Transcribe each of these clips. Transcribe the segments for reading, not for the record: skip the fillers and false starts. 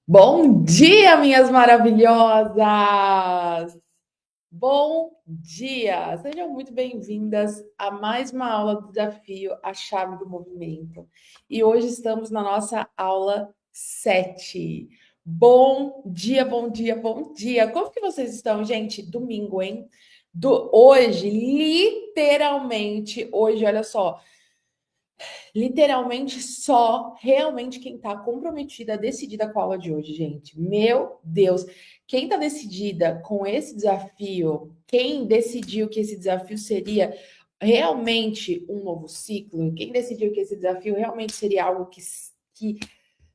Bom dia, minhas maravilhosas! Bom dia! Sejam muito bem-vindas a mais uma aula do desafio A Chave do Movimento. E hoje estamos na nossa aula 7. Bom dia, bom dia, bom dia! Como que vocês estão, gente? Domingo, hein? Hoje, literalmente, hoje, olha só. Literalmente só realmente quem está comprometida, decidida com a aula de hoje, gente. Meu Deus, quem está decidida com esse desafio, quem decidiu que esse desafio seria realmente um novo ciclo, quem decidiu que esse desafio realmente seria algo que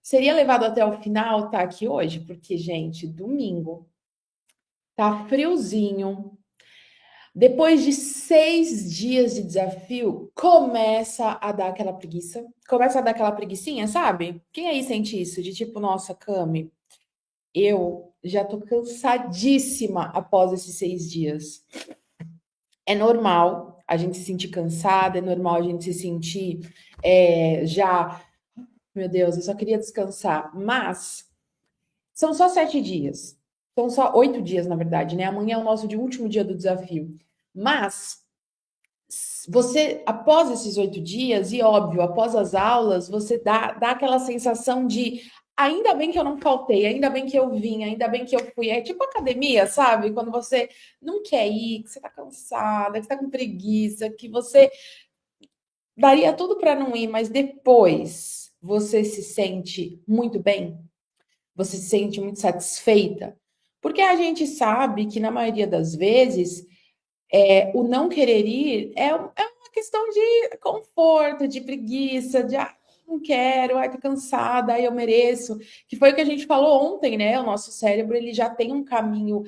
seria levado até o final, tá aqui hoje, porque, gente, domingo, tá friozinho, depois de 6 dias de desafio, começa a dar aquela preguiça. Começa a dar aquela preguicinha, sabe? Quem aí sente isso? De tipo, nossa, Cami, eu já tô cansadíssima após esses 6 dias. É normal a gente se sentir cansada, é normal a gente se sentir já. Meu Deus, eu só queria descansar. Mas são só 7 dias. São só 8 dias, na verdade, né? Amanhã é o nosso último dia do desafio. Mas você, após esses 8 dias, e óbvio, após as aulas, você dá aquela sensação de ainda bem que eu não faltei, ainda bem que eu vim, ainda bem que eu fui. É tipo academia, sabe? Quando você não quer ir, que você tá cansada, que você tá com preguiça, que você daria tudo para não ir, mas depois você se sente muito bem, você se sente muito satisfeita. Porque a gente sabe que, na maioria das vezes, o não querer ir é uma questão de conforto, de preguiça, de não quero, ai, tô cansada, ai, eu mereço. Que foi o que a gente falou ontem, né? O nosso cérebro ele já tem um caminho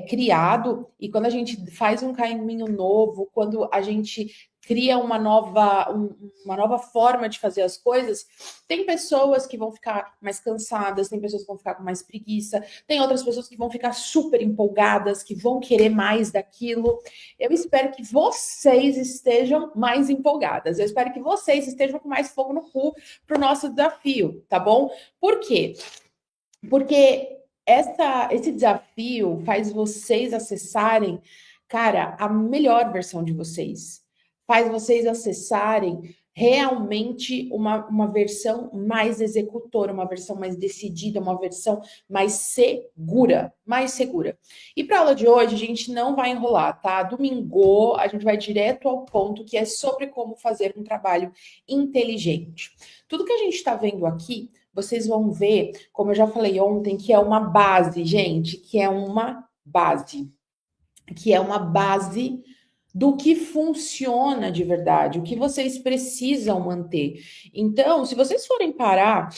criado, e quando a gente faz um caminho novo, quando a gente cria uma nova forma de fazer as coisas, tem pessoas que vão ficar mais cansadas, tem pessoas que vão ficar com mais preguiça, tem outras pessoas que vão ficar super empolgadas, que vão querer mais daquilo. Eu espero que vocês estejam mais empolgadas. Eu espero que vocês estejam com mais fogo no cu para o nosso desafio, tá bom? Por quê? Porque esse desafio faz vocês acessarem, cara, a melhor versão de vocês. Faz vocês acessarem realmente uma versão mais executora, uma versão mais decidida, uma versão mais segura, mais segura. E para a aula de hoje, a gente não vai enrolar, tá? Domingo, a gente vai direto ao ponto, que é sobre como fazer um trabalho inteligente. Tudo que a gente está vendo aqui, vocês vão ver, como eu já falei ontem, que é uma base, gente, que é uma base do que funciona de verdade, o que vocês precisam manter. Então, se vocês forem parar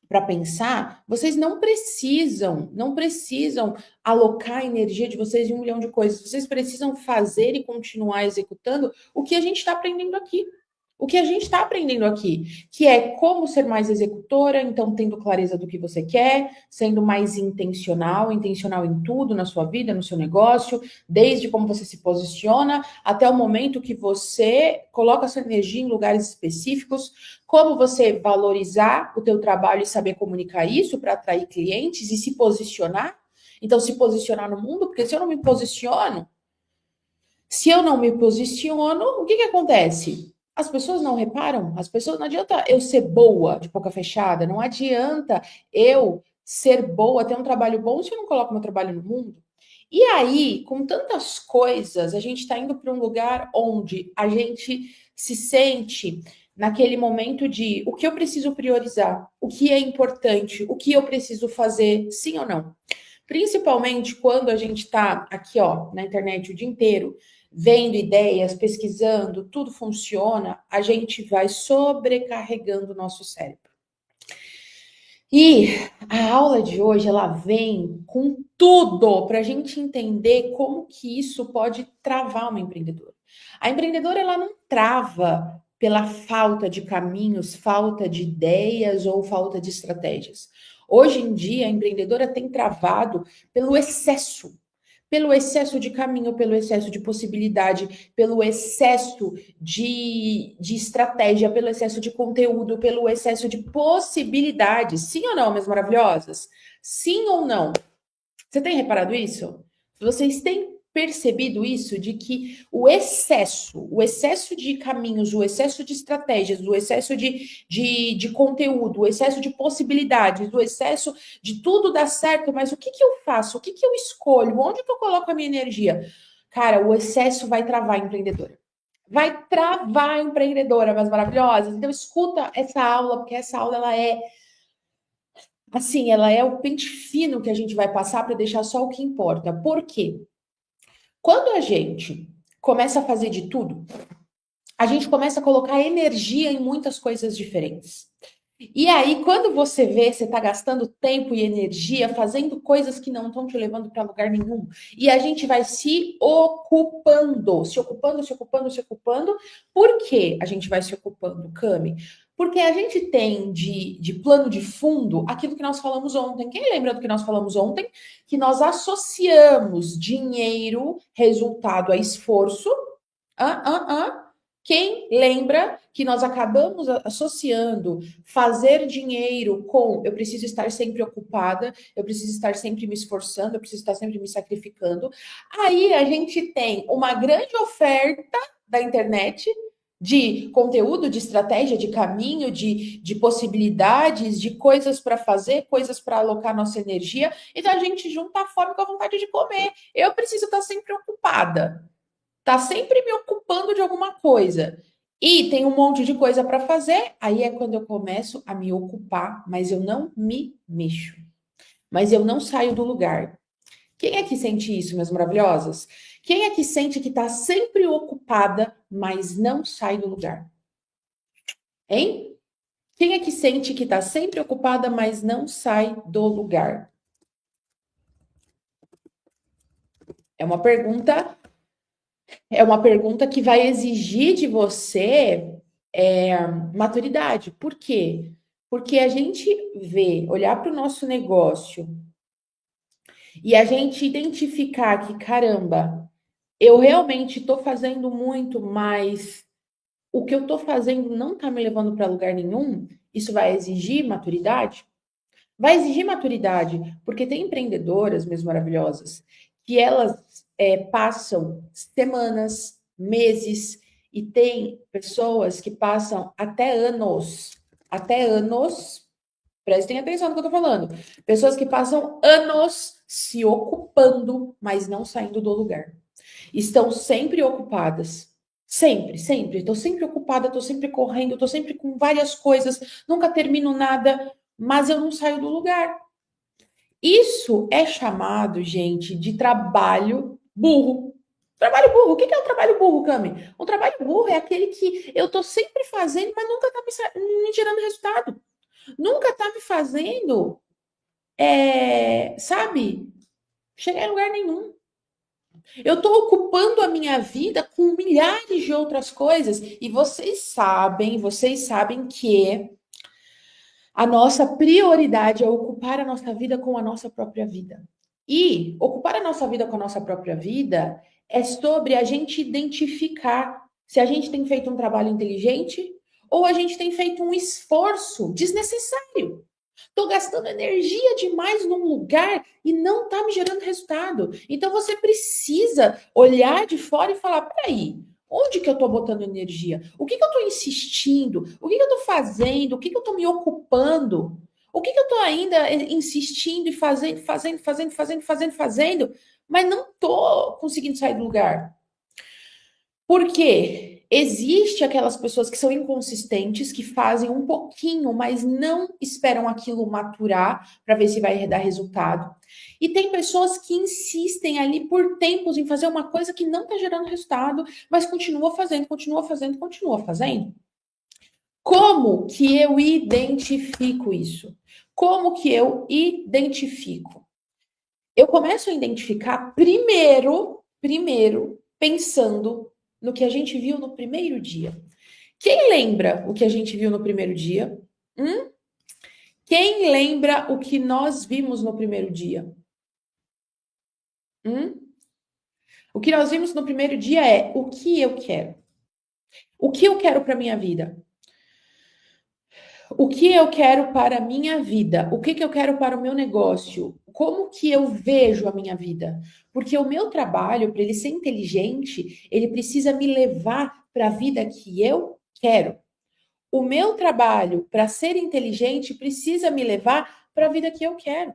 para pensar, vocês não precisam alocar a energia de vocês em 1 milhão de coisas. Vocês precisam fazer e continuar executando o que a gente está aprendendo aqui. O que a gente está aprendendo aqui, que é como ser mais executora, então tendo clareza do que você quer, sendo mais intencional, intencional em tudo na sua vida, no seu negócio, desde como você se posiciona até o momento que você coloca a sua energia em lugares específicos, como você valorizar o teu trabalho e saber comunicar isso para atrair clientes e se posicionar. Então, se posicionar no mundo, porque se eu não me posiciono, o que acontece? As pessoas não reparam, as pessoas não adianta eu ser boa de boca fechada, não adianta eu ser boa, ter um trabalho bom se eu não coloco meu trabalho no mundo. E aí, com tantas coisas, a gente está indo para um lugar onde a gente se sente naquele momento de o que eu preciso priorizar, o que é importante, o que eu preciso fazer, sim ou não. Principalmente quando a gente está aqui, ó, na internet o dia inteiro, vendo ideias, pesquisando, tudo funciona, a gente vai sobrecarregando o nosso cérebro. E a aula de hoje ela vem com tudo para a gente entender como que isso pode travar uma empreendedora. A empreendedora ela não trava pela falta de caminhos, falta de ideias ou falta de estratégias. Hoje em dia, a empreendedora tem travado pelo excesso, pelo excesso de caminho, pelo excesso de possibilidade, pelo excesso de estratégia, pelo excesso de conteúdo, pelo excesso de possibilidades. Sim ou não, minhas maravilhosas? Sim ou não? Você tem reparado isso? Vocês têm percebido isso de que o excesso de caminhos, o excesso de estratégias, o excesso de conteúdo, o excesso de possibilidades, o excesso de tudo dar certo, mas o que que eu faço? O que que eu escolho? Onde que eu coloco a minha energia? Cara, o excesso vai travar a empreendedora. Vai travar a empreendedora, mas maravilhosas. Então escuta essa aula, porque essa aula ela é assim, ela é o pente fino que a gente vai passar para deixar só o que importa. Por quê? Quando a gente começa a fazer de tudo, a gente começa a colocar energia em muitas coisas diferentes. E aí, quando você vê, você está gastando tempo e energia fazendo coisas que não estão te levando para lugar nenhum. E a gente vai se ocupando, se ocupando, se ocupando, se ocupando. Por que a gente vai se ocupando, Cami? Porque a gente tem de plano de fundo aquilo que nós falamos ontem. Quem lembra do que nós falamos ontem? Que nós associamos dinheiro, resultado a esforço. Ah, ah, ah. Quem lembra que nós acabamos associando fazer dinheiro com eu preciso estar sempre ocupada, eu preciso estar sempre me esforçando, eu preciso estar sempre me sacrificando. Aí a gente tem uma grande oferta da internet de conteúdo, de estratégia, de caminho, de possibilidades, de coisas para fazer, coisas para alocar nossa energia. Então a gente junta a fome com a vontade de comer. Eu preciso estar sempre ocupada, tá sempre me ocupando de alguma coisa. E tem um monte de coisa para fazer, aí é quando eu começo a me ocupar, mas eu não me mexo. Mas eu não saio do lugar. Quem é que sente isso, minhas maravilhosas? Quem é que sente que está sempre ocupada, mas não sai do lugar? Hein? Quem é que sente que está sempre ocupada, mas não sai do lugar? É uma pergunta É uma pergunta que vai exigir de você maturidade. Por quê? Porque a gente olhar para o nosso negócio e a gente identificar que, caramba, eu realmente estou fazendo muito, mas o que eu estou fazendo não está me levando para lugar nenhum, isso vai exigir maturidade? Vai exigir maturidade, porque tem empreendedoras, mesmo maravilhosas, que elas passam semanas, meses, e tem pessoas que passam até anos, prestem atenção no que eu tô falando, pessoas que passam anos se ocupando, mas não saindo do lugar. Estão sempre ocupadas. Sempre, sempre. Estou sempre ocupada, estou sempre correndo, estou sempre com várias coisas, nunca termino nada, mas eu não saio do lugar. Isso é chamado, gente, de trabalho burro. Trabalho burro. O que é um trabalho burro, Cami? Um trabalho burro é aquele que eu estou sempre fazendo, mas nunca está me gerando resultado. Nunca está me fazendo, sabe, chegar em lugar nenhum. Eu estou ocupando a minha vida com milhares de outras coisas. E vocês sabem que a nossa prioridade é ocupar a nossa vida com a nossa própria vida. E ocupar a nossa vida com a nossa própria vida é sobre a gente identificar se a gente tem feito um trabalho inteligente ou a gente tem feito um esforço desnecessário. Estou gastando energia demais num lugar e não está me gerando resultado. Então você precisa olhar de fora e falar: peraí, onde que eu estou botando energia? O que que eu estou insistindo? O que que eu estou fazendo? O que que eu estou me ocupando? O que que eu estou ainda insistindo e fazendo, mas não estou conseguindo sair do lugar? Porque existe aquelas pessoas que são inconsistentes, que fazem um pouquinho, mas não esperam aquilo maturar para ver se vai dar resultado. E tem pessoas que insistem ali por tempos em fazer uma coisa que não está gerando resultado, mas continua fazendo, continua fazendo, continua fazendo. Como que eu identifico isso? Como que eu identifico? Eu começo a identificar primeiro pensando no que a gente viu no primeiro dia. Quem lembra o que a gente viu no primeiro dia? Hum? Quem lembra o que nós vimos no primeiro dia? Hum? O que nós vimos no primeiro dia é o que eu quero. O que eu quero para minha vida? O que eu quero para a minha vida? O que eu quero para o meu negócio? Como que eu vejo a minha vida? Porque o meu trabalho, para ele ser inteligente, ele precisa me levar para a vida que eu quero. O meu trabalho, para ser inteligente, precisa me levar para a vida que eu quero.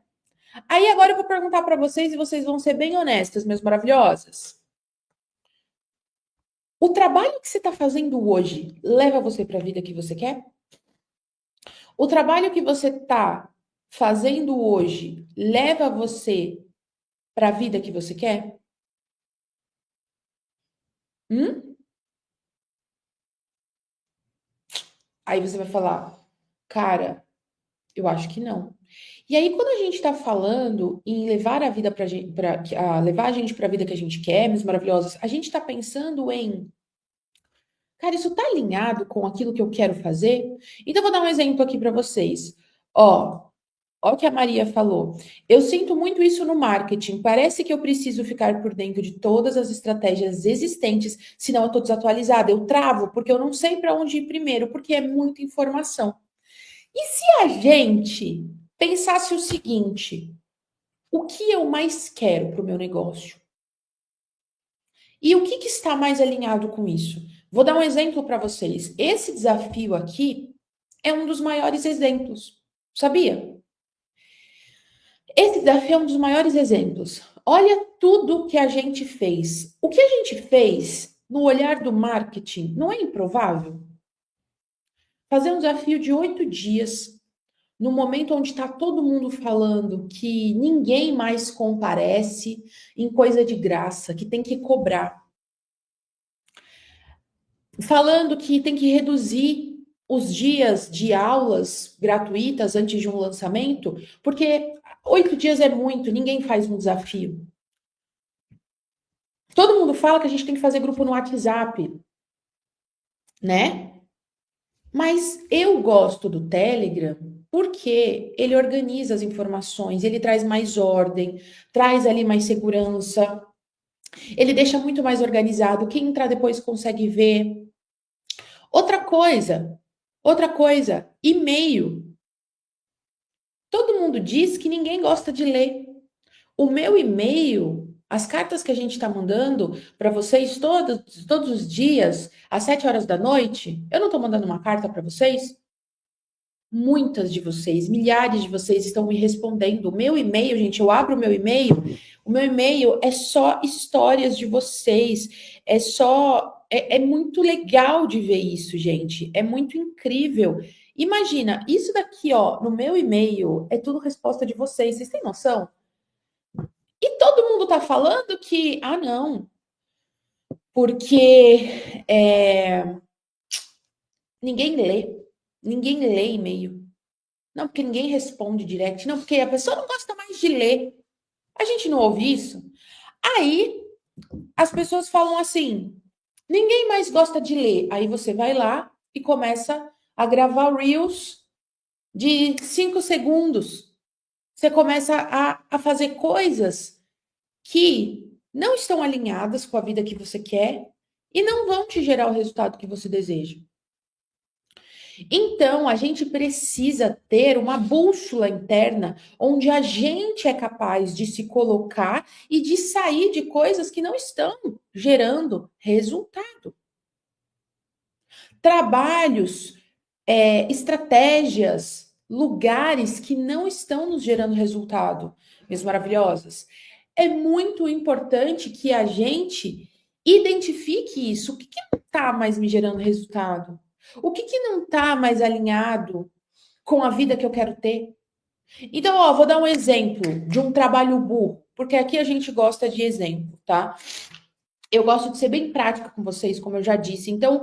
Aí agora eu vou perguntar para vocês e vocês vão ser bem honestas, meus maravilhosas. O trabalho que você está fazendo hoje leva você para a vida que você quer? O trabalho que você está fazendo hoje leva você para a vida que você quer? Hum? Aí você vai falar, cara, eu acho que não. E aí, quando a gente está falando em levar a vida para gente, levar a gente para a vida que a gente quer, minhas maravilhosas, a gente está pensando em, cara, isso está alinhado com aquilo que eu quero fazer? Então, eu vou dar um exemplo aqui para vocês. Ó, Olha o que a Maria falou. Eu sinto muito isso no marketing. Parece que eu preciso ficar por dentro de todas as estratégias existentes, senão eu estou desatualizada. Eu travo, porque eu não sei para onde ir primeiro, porque é muita informação. E se a gente pensasse o seguinte: o que eu mais quero para o meu negócio? E o que está mais alinhado com isso? Vou dar um exemplo para vocês. Esse desafio aqui é um dos maiores exemplos. Sabia? Esse desafio é um dos maiores exemplos. Olha tudo que a gente fez. O que a gente fez no olhar do marketing não é improvável? Fazer um desafio de 8 dias, no momento onde está todo mundo falando que ninguém mais comparece em coisa de graça, que tem que cobrar. Falando que tem que reduzir os dias de aulas gratuitas antes de um lançamento, porque 8 dias é muito, ninguém faz um desafio. Todo mundo fala que a gente tem que fazer grupo no WhatsApp, né? Mas eu gosto do Telegram porque ele organiza as informações, ele traz mais ordem, traz ali mais segurança, ele deixa muito mais organizado. Quem entrar depois consegue ver. Outra coisa, e-mail. Todo mundo diz que ninguém gosta de ler. O meu e-mail, as cartas que a gente está mandando para vocês todos os dias, às 7 horas da noite, eu não estou mandando uma carta para vocês? Muitas de vocês, milhares de vocês estão me respondendo. O meu e-mail, gente, eu abro o meu e-mail é só histórias de vocês, é muito legal de ver isso, gente, é muito incrível. Imagina, isso daqui, ó, no meu e-mail, é tudo resposta de vocês têm noção? E todo mundo tá falando que, não, porque ninguém lê. Ninguém lê e-mail. Não, porque ninguém responde direct. Não, porque a pessoa não gosta mais de ler. A gente não ouve isso. Aí as pessoas falam assim: ninguém mais gosta de ler. Aí você vai lá e começa a gravar Reels de 5 segundos. Você começa a fazer coisas que não estão alinhadas com a vida que você quer e não vão te gerar o resultado que você deseja. Então, a gente precisa ter uma bússola interna onde a gente é capaz de se colocar e de sair de coisas que não estão gerando resultado. Trabalhos, estratégias, lugares que não estão nos gerando resultado, minhas maravilhosas. É muito importante que a gente identifique isso. O que não está mais me gerando resultado? O que não está mais alinhado com a vida que eu quero ter? Então, ó, vou dar um exemplo de um trabalho burro, porque aqui a gente gosta de exemplo, tá? Eu gosto de ser bem prática com vocês, como eu já disse. Então,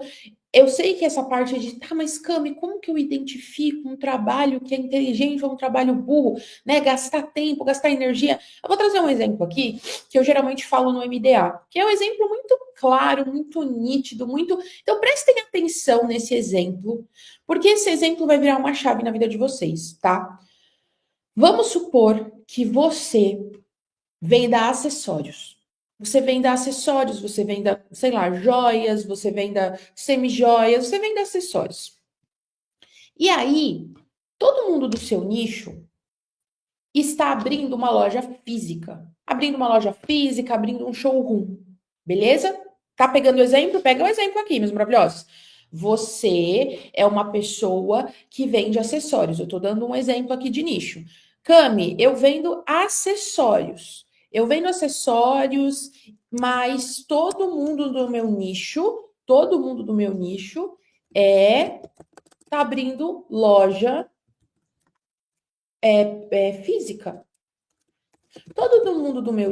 eu sei que essa parte é de, mas Cami, como que eu identifico um trabalho que é inteligente ou um trabalho burro, né? Gastar tempo, gastar energia. Eu vou trazer um exemplo aqui que eu geralmente falo no MDA, que é um exemplo muito claro, muito nítido, muito. Então, prestem atenção nesse exemplo, porque esse exemplo vai virar uma chave na vida de vocês, tá? Vamos supor que você venda acessórios. Você venda acessórios, você venda, sei lá, joias, você venda semi-joias, você vende acessórios. E aí, todo mundo do seu nicho está abrindo uma loja física. Abrindo uma loja física, abrindo um showroom. Beleza? Tá pegando o exemplo? Pega o exemplo aqui, meus maravilhosos. Você é uma pessoa que vende acessórios. Eu tô dando um exemplo aqui de nicho. Cami, eu vendo acessórios. Eu vendo acessórios, mas todo mundo do meu nicho tá abrindo loja física. Todo mundo do meu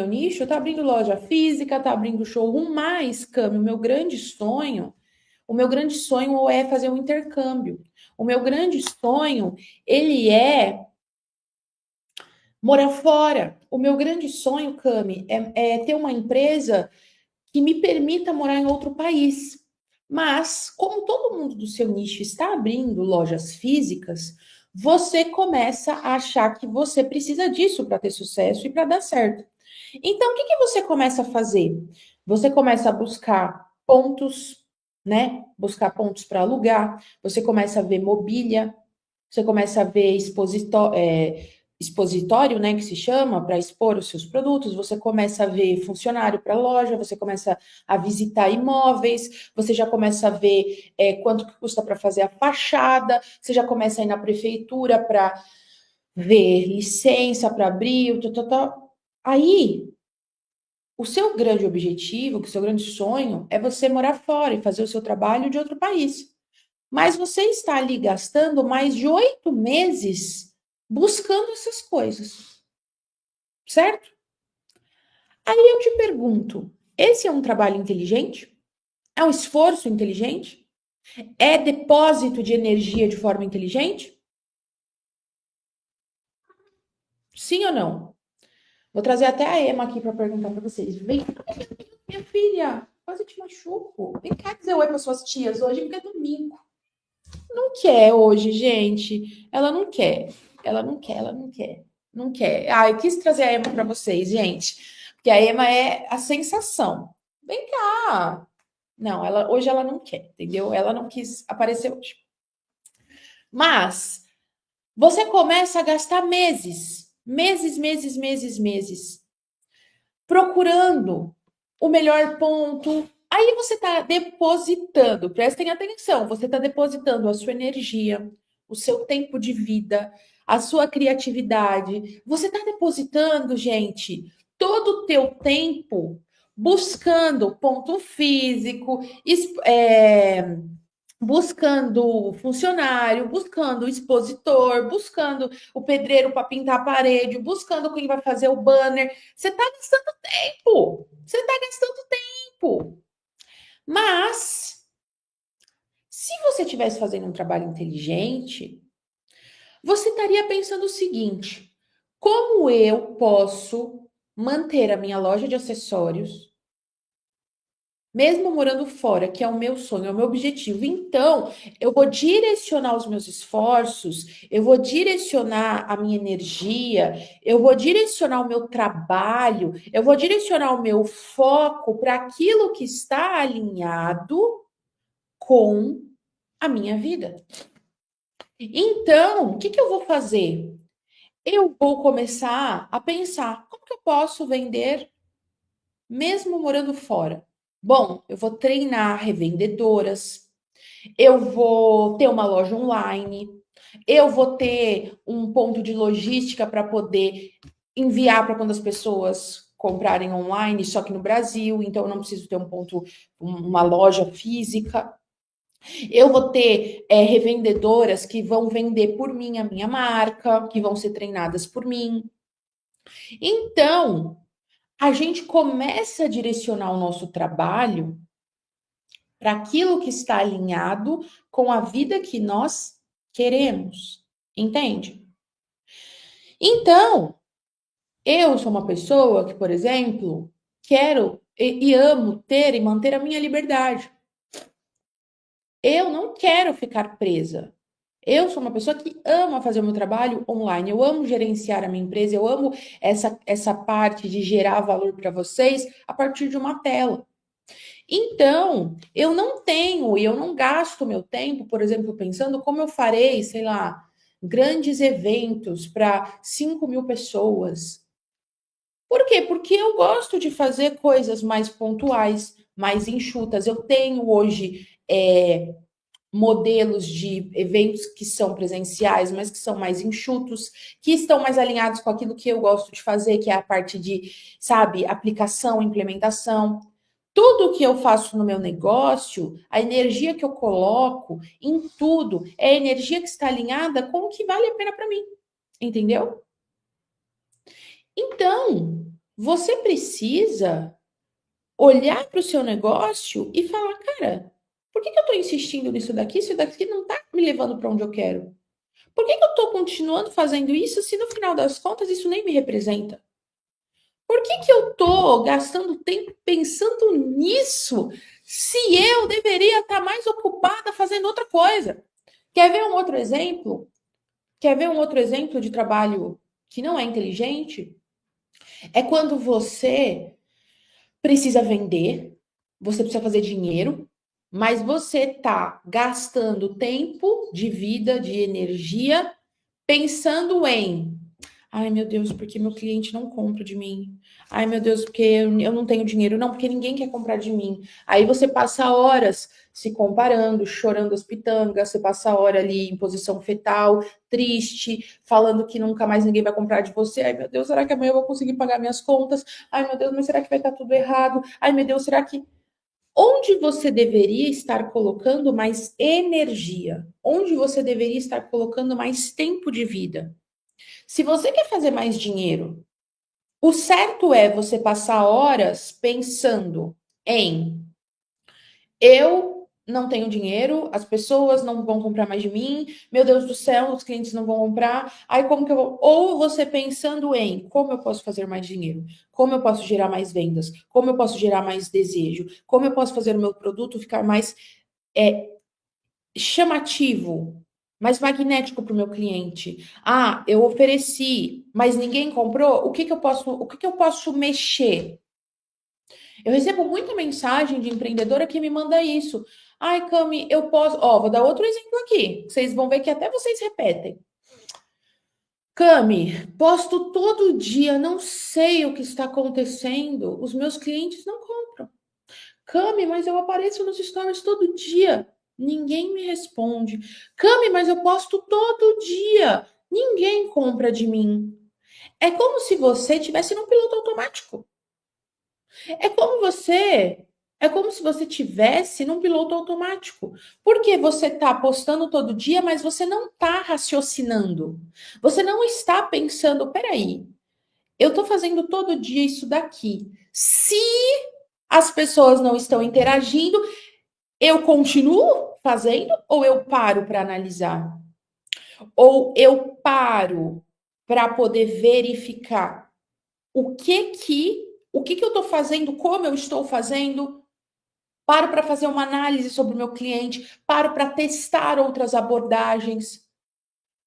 nicho tá abrindo loja física, tá abrindo showroom, mas, Cami, o meu grande sonho é fazer um intercâmbio. O meu grande sonho, ele é morar fora. O meu grande sonho, Cami, é ter uma empresa que me permita morar em outro país. Mas, como todo mundo do seu nicho está abrindo lojas físicas, você começa a achar que você precisa disso para ter sucesso e para dar certo. Então, o que que você começa a fazer? Você começa a buscar pontos, né? Buscar pontos para alugar, você começa a ver mobília, você começa a ver expositório, né, que se chama, para expor os seus produtos, você começa a ver funcionário para loja, você começa a visitar imóveis, você já começa a ver quanto que custa para fazer a fachada, você já começa a ir na prefeitura para ver licença para abrir, Aí, o seu grande objetivo, o seu grande sonho é você morar fora e fazer o seu trabalho de outro país. Mas você está ali gastando mais de 8 meses buscando essas coisas, certo? Aí eu te pergunto: esse é um trabalho inteligente? É um esforço inteligente? É depósito de energia de forma inteligente? Sim ou não? Vou trazer até a Emma aqui para perguntar para vocês. Vem, minha filha, quase te machuco. Vem cá dizer oi para suas tias hoje, porque é domingo. Não quer hoje, gente. Ela não quer. Ela não quer, ela não quer. Não quer. Ah, eu quis trazer a Emma para vocês, gente. Porque a Emma é a sensação. Vem cá. Não, hoje ela não quer, entendeu? Ela não quis aparecer hoje. Mas você começa a gastar meses procurando o melhor ponto. Aí você está depositando, prestem atenção, você está depositando a sua energia, o seu tempo de vida, a sua criatividade. Você está depositando, gente, todo o teu tempo buscando ponto físico, buscando funcionário, buscando expositor, buscando o pedreiro para pintar a parede, buscando quem vai fazer o banner. Você está gastando tempo. Você está gastando tempo. Mas, se você estivesse fazendo um trabalho inteligente, você estaria pensando o seguinte: como eu posso manter a minha loja de acessórios mesmo morando fora, que é o meu sonho, é o meu objetivo. Então, eu vou direcionar os meus esforços, eu vou direcionar a minha energia, eu vou direcionar o meu trabalho, eu vou direcionar o meu foco para aquilo que está alinhado com a minha vida. Então, o que que eu vou fazer? Eu vou começar a pensar como que eu posso vender mesmo morando fora. Bom, eu vou treinar revendedoras, eu vou ter uma loja online, eu vou ter um ponto de logística para poder enviar para quando as pessoas comprarem online, só que no Brasil, então eu não preciso ter uma loja física. Eu vou ter revendedoras que vão vender por mim a minha marca, que vão ser treinadas por mim. Então, a gente começa a direcionar o nosso trabalho para aquilo que está alinhado com a vida que nós queremos. Entende? Então, eu sou uma pessoa que, por exemplo, quero e amo ter e manter a minha liberdade. Eu não quero ficar presa. Eu sou uma pessoa que ama fazer o meu trabalho online, eu amo gerenciar a minha empresa, eu amo essa parte de gerar valor para vocês a partir de uma tela. Então, eu não tenho e eu não gasto meu tempo, por exemplo, pensando como eu farei, sei lá, grandes eventos para 5.000 pessoas. Por quê? Porque eu gosto de fazer coisas mais pontuais, mais enxutas. Eu tenho hoje modelos de eventos que são presenciais, mas que são mais enxutos, que estão mais alinhados com aquilo que eu gosto de fazer, que é a parte de, sabe, aplicação, implementação. Tudo que eu faço no meu negócio, a energia que eu coloco em tudo, é a energia que está alinhada com o que vale a pena para mim, entendeu? Então, você precisa olhar para o seu negócio e falar, cara, por que eu estou insistindo nisso daqui? Isso daqui não está me levando para onde eu quero. Por que eu estou continuando fazendo isso se no final das contas isso nem me representa? Por que eu estou gastando tempo pensando nisso se eu deveria estar mais ocupada fazendo outra coisa? Quer ver um outro exemplo? Quer ver um outro exemplo de trabalho que não é inteligente? É quando você precisa vender, você precisa fazer dinheiro, mas você está gastando tempo de vida, de energia, pensando em: ai meu Deus, porque meu cliente não compra de mim. Ai meu Deus, porque eu não tenho dinheiro. Não, porque ninguém quer comprar de mim. Aí você passa horas se comparando, chorando as pitangas, você passa a hora ali em posição fetal, triste, falando que nunca mais ninguém vai comprar de você. Ai meu Deus, será que amanhã eu vou conseguir pagar minhas contas? Ai meu Deus, mas será que vai estar tudo errado? Ai meu Deus, será que onde você deveria estar colocando mais energia? Onde você deveria estar colocando mais tempo de vida? Se você quer fazer mais dinheiro, o certo é você passar horas pensando em: eu não tenho dinheiro, as pessoas não vão comprar mais de mim, meu Deus do céu, os clientes não vão comprar, aí como que eu vou? Ou você pensando em como eu posso fazer mais dinheiro, como eu posso gerar mais vendas, como eu posso gerar mais desejo, como eu posso fazer o meu produto ficar mais chamativo, mais magnético para o meu cliente. Ah, eu ofereci, mas ninguém comprou. O que que eu posso mexer? Eu recebo muita mensagem de empreendedora que me manda isso. Ai, Cami, eu posso. Ó, vou dar outro exemplo aqui. Vocês vão ver que até vocês repetem. Cami, posto todo dia, não sei o que está acontecendo. Os meus clientes não compram. Cami, mas eu apareço nos stories todo dia. Ninguém me responde. Cami, mas eu posto todo dia. Ninguém compra de mim. É como se você tivesse num piloto automático. É como você, é como se você tivesse num piloto automático. Porque você está postando todo dia, mas você não está raciocinando. Você não está pensando, peraí, eu estou fazendo todo dia isso daqui. Se as pessoas não estão interagindo, eu continuo fazendo ou eu paro para analisar? Ou eu paro para poder verificar o que eu estou fazendo, como eu estou fazendo? Paro para fazer uma análise sobre o meu cliente, paro para testar outras abordagens,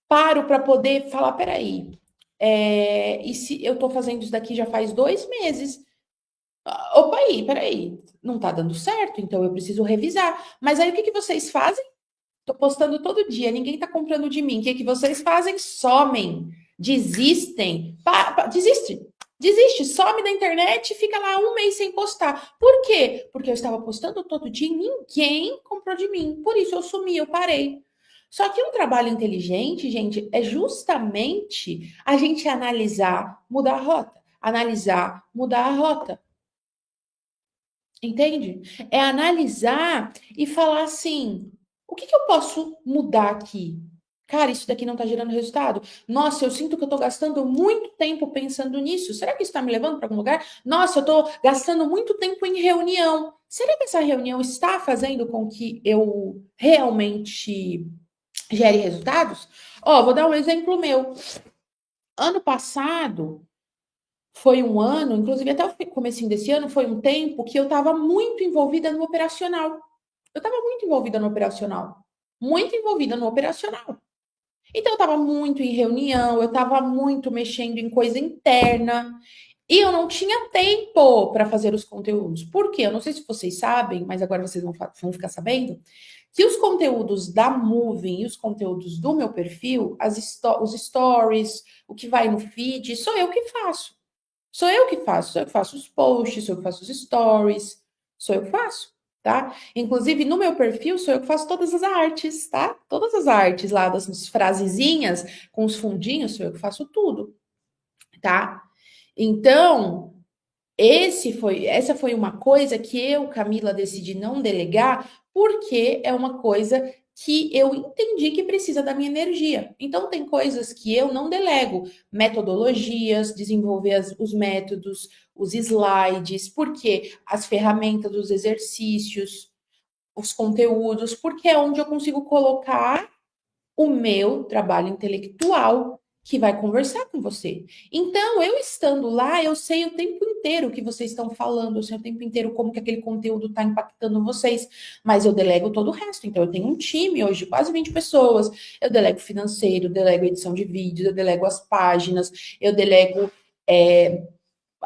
paro para poder falar, peraí, e se eu estou fazendo isso daqui já faz 2 meses? Opa aí, peraí, não está dando certo, então eu preciso revisar. Mas aí o que que vocês fazem? Tô postando todo dia, ninguém tá comprando de mim. O que que vocês fazem? Somem, desistem, desiste, desiste, some da internet e fica lá um mês sem postar. Por quê? Porque eu estava postando todo dia e ninguém comprou de mim. Por isso eu sumi, eu parei. Só que um trabalho inteligente, gente, é justamente a gente analisar, mudar a rota. Analisar, mudar a rota. Entende? É analisar e falar assim: o que que eu posso mudar aqui? Cara, isso daqui não tá gerando resultado. Nossa, eu sinto que eu tô gastando muito tempo pensando nisso. Será que isso tá me levando para algum lugar? Nossa, eu tô gastando muito tempo em reunião. Será que essa reunião está fazendo com que eu realmente gere resultados? Ó, vou dar um exemplo meu. Ano passado, foi um ano, inclusive até o comecinho desse ano, foi um tempo que eu estava muito envolvida no operacional. Eu estava muito envolvida no operacional. Muito envolvida no operacional. Então, eu estava muito em reunião, eu estava muito mexendo em coisa interna. E eu não tinha tempo para fazer os conteúdos. Por quê? Eu não sei se vocês sabem, mas agora vocês vão ficar sabendo, que os conteúdos da Moving e os conteúdos do meu perfil, os stories, o que vai no feed, sou eu que faço. Sou eu que faço os posts, sou eu que faço os stories, sou eu que faço, tá? Inclusive, no meu perfil, sou eu que faço todas as artes, tá? Todas as artes lá, das frasezinhas, com os fundinhos, sou eu que faço tudo, tá? Então, essa foi uma coisa que eu, Camila, decidi não delegar, porque é uma coisa que eu entendi que precisa da minha energia. Então, tem coisas que eu não delego, metodologias, desenvolver os métodos, os slides, porque as ferramentas, os exercícios, os conteúdos, porque é onde eu consigo colocar o meu trabalho intelectual que vai conversar com você. Então, eu estando lá, eu sei o tempo inteiro o que vocês estão falando, eu sei o tempo inteiro como que aquele conteúdo está impactando vocês, mas eu delego todo o resto. Então, eu tenho um time hoje de quase 20 pessoas, eu delego financeiro, eu delego edição de vídeos, eu delego as páginas, eu delego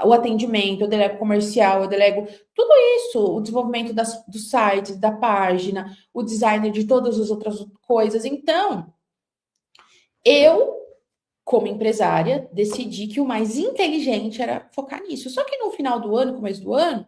o atendimento, eu delego comercial, eu delego tudo isso, o desenvolvimento dos sites, da página, o design de todas as outras coisas. Então, eu, como empresária, decidi que o mais inteligente era focar nisso. Só que no final do ano, começo do ano,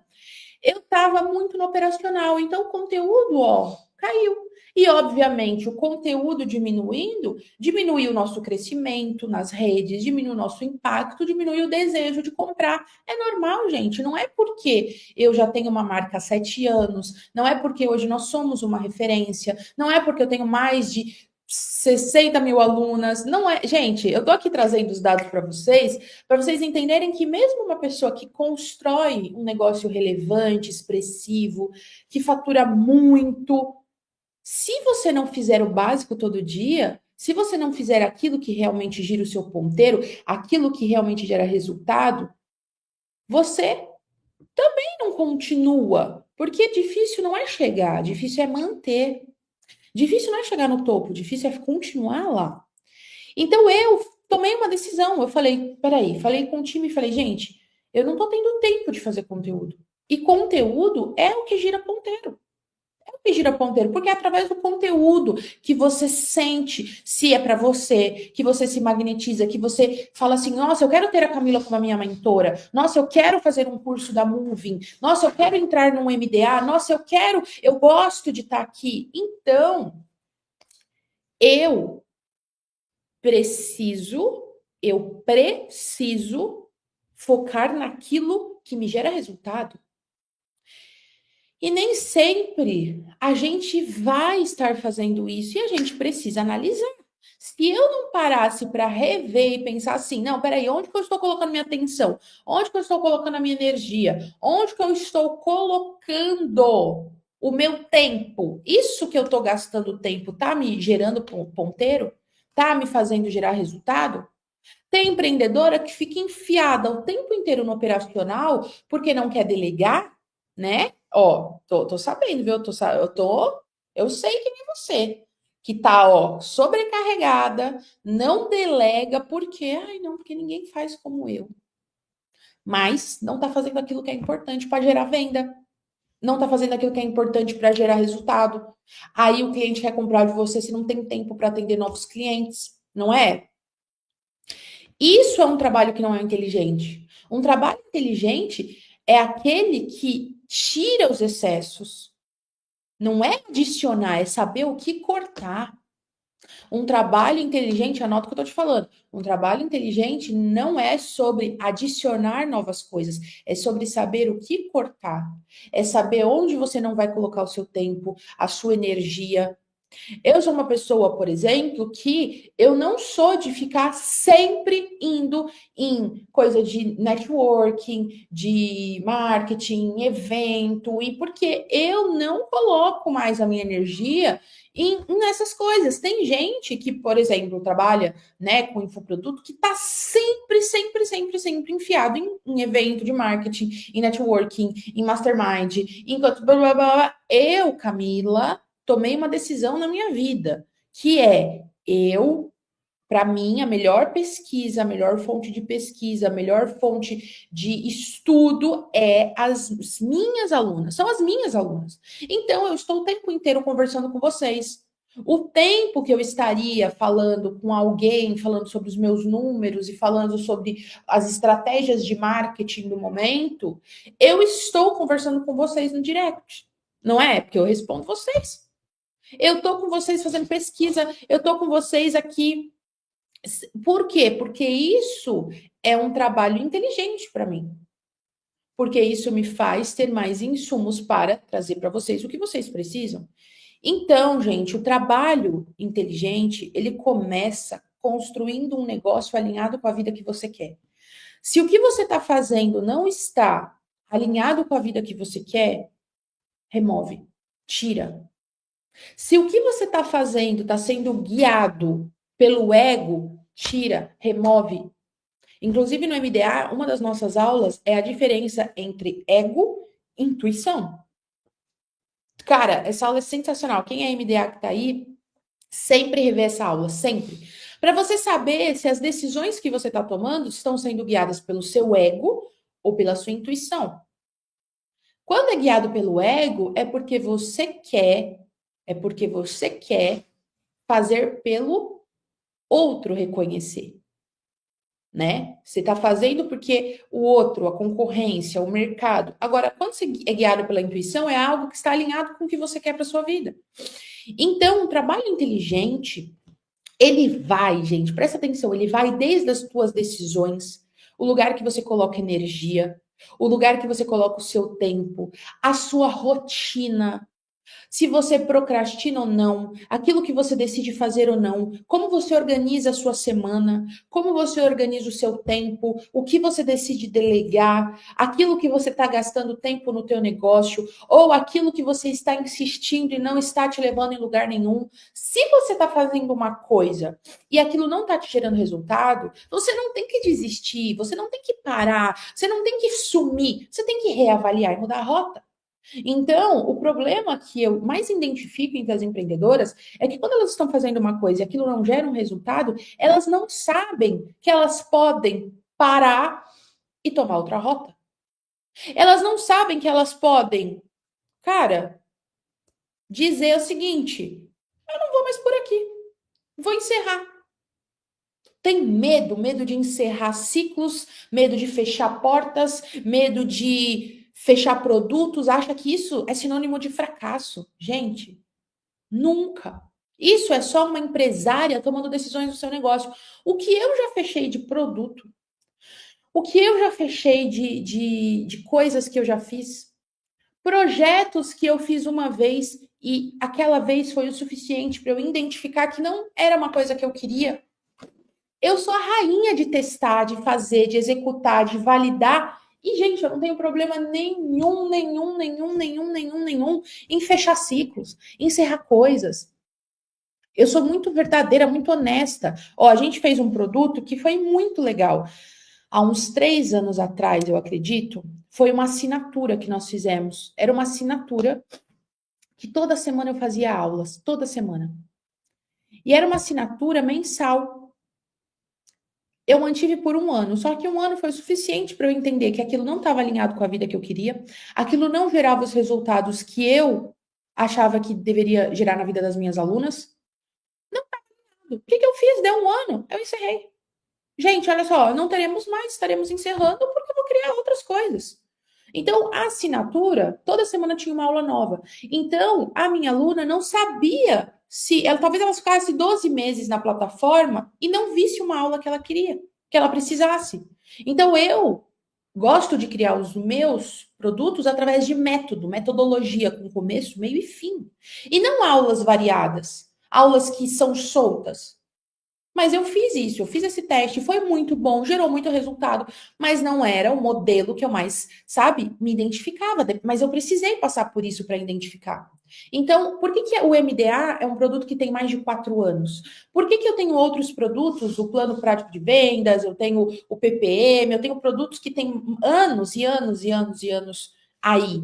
eu estava muito no operacional, então o conteúdo, ó, caiu. E, obviamente, o conteúdo diminuindo, diminui o nosso crescimento nas redes, diminui o nosso impacto, diminui o desejo de comprar. É normal, gente. Não é porque eu já tenho uma marca há 7 anos, não é porque hoje nós somos uma referência, não é porque eu tenho mais de 60 mil alunas, não é. Gente, eu tô aqui trazendo os dados para vocês entenderem que mesmo uma pessoa que constrói um negócio relevante, expressivo, que fatura muito, se você não fizer o básico todo dia, se você não fizer aquilo que realmente gira o seu ponteiro, aquilo que realmente gera resultado, você não continua. Porque difícil não é chegar, difícil é manter. Difícil não é chegar no topo, difícil é continuar lá. Então eu tomei uma decisão. Eu falei, peraí, falei com o time e falei, gente, eu não tô tendo tempo de fazer conteúdo. E conteúdo é o que gira ponteiro. É o que gira ponteiro, porque é através do conteúdo que você sente se é para você, que você se magnetiza, que você fala assim: nossa, eu quero ter a Camila como a minha mentora, nossa, eu quero fazer um curso da Moving, nossa, eu quero entrar num MDA, nossa, eu gosto de estar aqui. Então, eu eu preciso focar naquilo que me gera resultado. E nem sempre a gente vai estar fazendo isso e a gente precisa analisar. Se eu não parasse para rever e pensar assim, não, peraí, onde que eu estou colocando minha atenção? Onde que eu estou colocando a minha energia? Onde que eu estou colocando o meu tempo? Isso que eu estou gastando tempo tá me gerando ponteiro? Tá me fazendo gerar resultado? Tem empreendedora que fica enfiada o tempo inteiro no operacional porque não quer delegar, né? Ó, tô sabendo, viu? Eu sei que nem você, que tá, ó, sobrecarregada, não delega porque, ai, não, porque ninguém faz como eu. Mas não tá fazendo aquilo que é importante para gerar venda, não tá fazendo aquilo que é importante para gerar resultado. Aí o cliente quer comprar de você se não tem tempo para atender novos clientes, não é? Isso é um trabalho que não é inteligente. Um trabalho inteligente é aquele que tira os excessos. Não é adicionar, é saber o que cortar. Um trabalho inteligente, anota o que eu estou te falando. Um trabalho inteligente não é sobre adicionar novas coisas, é sobre saber o que cortar. É saber onde você não vai colocar o seu tempo, a sua energia, eu sou uma pessoa, por exemplo, que eu não sou de ficar sempre indo em coisa de networking, de marketing, evento, e porque eu não coloco mais a minha energia nessas coisas. Tem gente que, por exemplo, trabalha, né, com infoproduto que está sempre enfiado em evento de marketing, em networking, em mastermind, enquanto blá, blá, blá. Eu, Camila, tomei uma decisão na minha vida, que é eu Para mim, a melhor pesquisa, a melhor fonte de pesquisa, a melhor fonte de estudo é as minhas alunas, são as minhas alunas. Então, eu estou o tempo inteiro conversando com vocês. O tempo que eu estaria falando com alguém, falando sobre os meus números e falando sobre as estratégias de marketing do momento, eu estou conversando com vocês no direct. Não é? Porque eu respondo vocês. Eu estou com vocês fazendo pesquisa, eu estou com vocês aqui. Por quê? Porque isso é um trabalho inteligente para mim. Porque isso me faz ter mais insumos para trazer para vocês o que vocês precisam. Então, gente, o trabalho inteligente, ele começa construindo um negócio alinhado com a vida que você quer. Se o que você está fazendo não está alinhado com a vida que você quer, remove, tira. Se o que você está fazendo está sendo guiado pelo ego, tira, remove. Inclusive no MDA, uma das nossas aulas é a diferença entre ego e intuição. Cara, essa aula é sensacional. Quem é MDA que tá aí, sempre revê essa aula, sempre. Para você saber se as decisões que você está tomando estão sendo guiadas pelo seu ego ou pela sua intuição. Quando é guiado pelo ego, é porque você quer fazer pelo outro reconhecer, né? Você está fazendo porque o outro, a concorrência, o mercado. Agora, quando você é guiado pela intuição, é algo que está alinhado com o que você quer para sua vida. Então, o trabalho inteligente, ele vai, gente, presta atenção, ele vai desde as tuas decisões, o lugar que você coloca energia, o lugar que você coloca o seu tempo, a sua rotina, se você procrastina ou não, aquilo que você decide fazer ou não, como você organiza a sua semana, como você organiza o seu tempo, o que você decide delegar, aquilo que você está gastando tempo no teu negócio, ou aquilo que você está insistindo e não está te levando em lugar nenhum. Se você está fazendo uma coisa e aquilo não está te gerando resultado, você não tem que desistir, você não tem que parar, você não tem que sumir, você tem que reavaliar e mudar a rota. Então, o problema que eu mais identifico entre as empreendedoras é que quando elas estão fazendo uma coisa e aquilo não gera um resultado, elas não sabem que elas podem parar e tomar outra rota. Elas não sabem que elas podem, cara, dizer o seguinte: eu não vou mais por aqui, vou encerrar. Tem medo de encerrar ciclos, medo de fechar portas, medo de fechar produtos, acha que isso é sinônimo de fracasso. Gente, nunca. Isso é só uma empresária tomando decisões no seu negócio. O que eu já fechei de produto, o que eu já fechei de coisas que eu já fiz, projetos que eu fiz uma vez e aquela vez foi o suficiente para eu identificar que não era uma coisa que eu queria. Eu sou a rainha de testar, de fazer, de executar, de validar. E, gente, eu não tenho problema nenhum em fechar ciclos, em encerrar coisas. Eu sou muito verdadeira, muito honesta. Ó, a gente fez um produto que foi muito legal. Há uns 3 anos atrás, eu acredito, foi uma assinatura que nós fizemos. Era uma assinatura que toda semana eu fazia aulas, toda semana. E era uma assinatura mensal. Eu mantive por 1 ano, só que 1 ano foi o suficiente para eu entender que aquilo não estava alinhado com a vida que eu queria, aquilo não gerava os resultados que eu achava que deveria gerar na vida das minhas alunas. Não estava alinhado. O que eu fiz? Deu 1 ano, eu encerrei. Gente, olha só, não teremos mais, estaremos encerrando porque eu vou criar outras coisas. Então, a assinatura, toda semana tinha uma aula nova. Então, a minha aluna não sabia se ela talvez ela ficasse 12 meses na plataforma e não visse uma aula que ela queria, que ela precisasse. Então, eu gosto de criar os meus produtos através de método, metodologia com começo, meio e fim. E não aulas variadas, aulas que são soltas. Mas eu fiz isso, eu fiz esse teste, foi muito bom, gerou muito resultado, mas não era o modelo que eu mais, sabe, me identificava. Mas eu precisei passar por isso para identificar. Então, por que o MDA é um produto que tem mais de 4 anos? Por que eu tenho outros produtos, o plano prático de vendas, eu tenho o PPM, eu tenho produtos que têm anos e anos e anos e anos aí?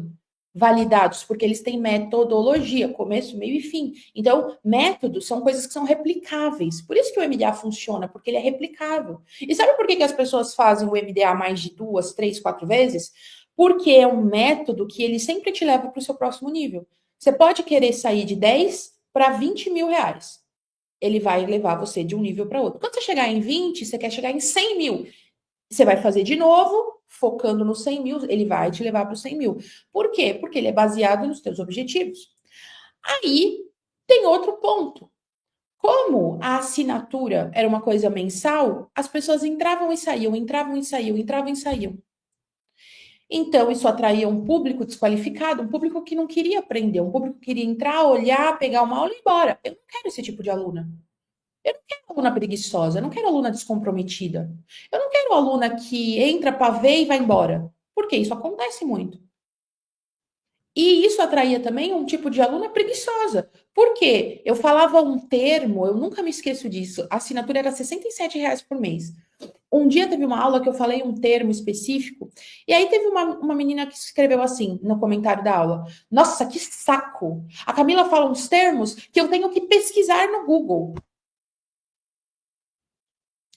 validados, porque eles têm metodologia, começo, meio e fim. Então, métodos são coisas que são replicáveis. Por isso que o MDA funciona, porque ele é replicável. E sabe por que que as pessoas fazem o MDA mais de 2, 3, 4 vezes? Porque é um método que ele sempre te leva para o seu próximo nível. Você pode querer sair de 10 para 20 mil reais. Ele vai levar você de um nível para outro. Quando você chegar em 20, você quer chegar em 100 mil. Você vai fazer de novo, focando no 100 mil, ele vai te levar para os 100 mil. Por quê? Porque ele é baseado nos teus objetivos. Aí tem outro ponto. Como a assinatura era uma coisa mensal, as pessoas entravam e saíam, entravam e saíam, entravam e saíam. Então, isso atraía um público desqualificado, um público que não queria aprender, um público que queria entrar, olhar, pegar uma aula e ir embora. Eu não quero esse tipo de aluna. Eu não quero aluna preguiçosa, eu não quero aluna descomprometida. Eu não quero aluna que entra para ver e vai embora. Porque isso acontece muito. E isso atraía também um tipo de aluna preguiçosa. Por quê? Eu falava um termo, eu nunca me esqueço disso. A assinatura era R$ 67 por mês. Um dia teve uma aula que eu falei um termo específico, e aí teve uma menina que escreveu assim no comentário da aula: Nossa, que saco! A Camila fala uns termos que eu tenho que pesquisar no Google.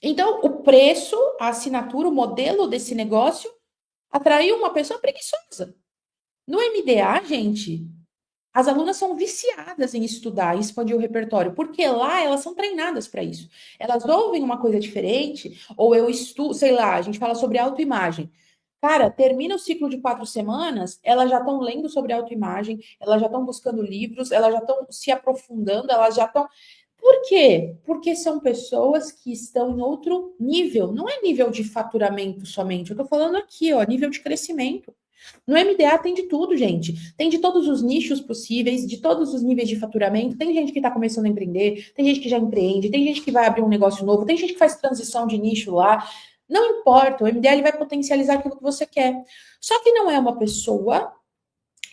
Então, o preço, a assinatura, o modelo desse negócio atraiu uma pessoa preguiçosa. No MDA, gente, as alunas são viciadas em estudar e expandir o repertório, porque lá elas são treinadas para isso. Elas ouvem uma coisa diferente, ou eu estudo, sei lá, a gente fala sobre autoimagem. Cara, termina o ciclo de 4 semanas, elas já estão lendo sobre autoimagem, elas já estão buscando livros, elas já estão se aprofundando, elas já estão. Por quê? Porque são pessoas que estão em outro nível. Não é nível de faturamento somente. Eu estou falando aqui, ó, nível de crescimento. No MDA tem de tudo, gente. Tem de todos os nichos possíveis, de todos os níveis de faturamento. Tem gente que está começando a empreender, tem gente que já empreende, tem gente que vai abrir um negócio novo, tem gente que faz transição de nicho lá. Não importa, o MDA ele vai potencializar aquilo que você quer. Só que não é uma pessoa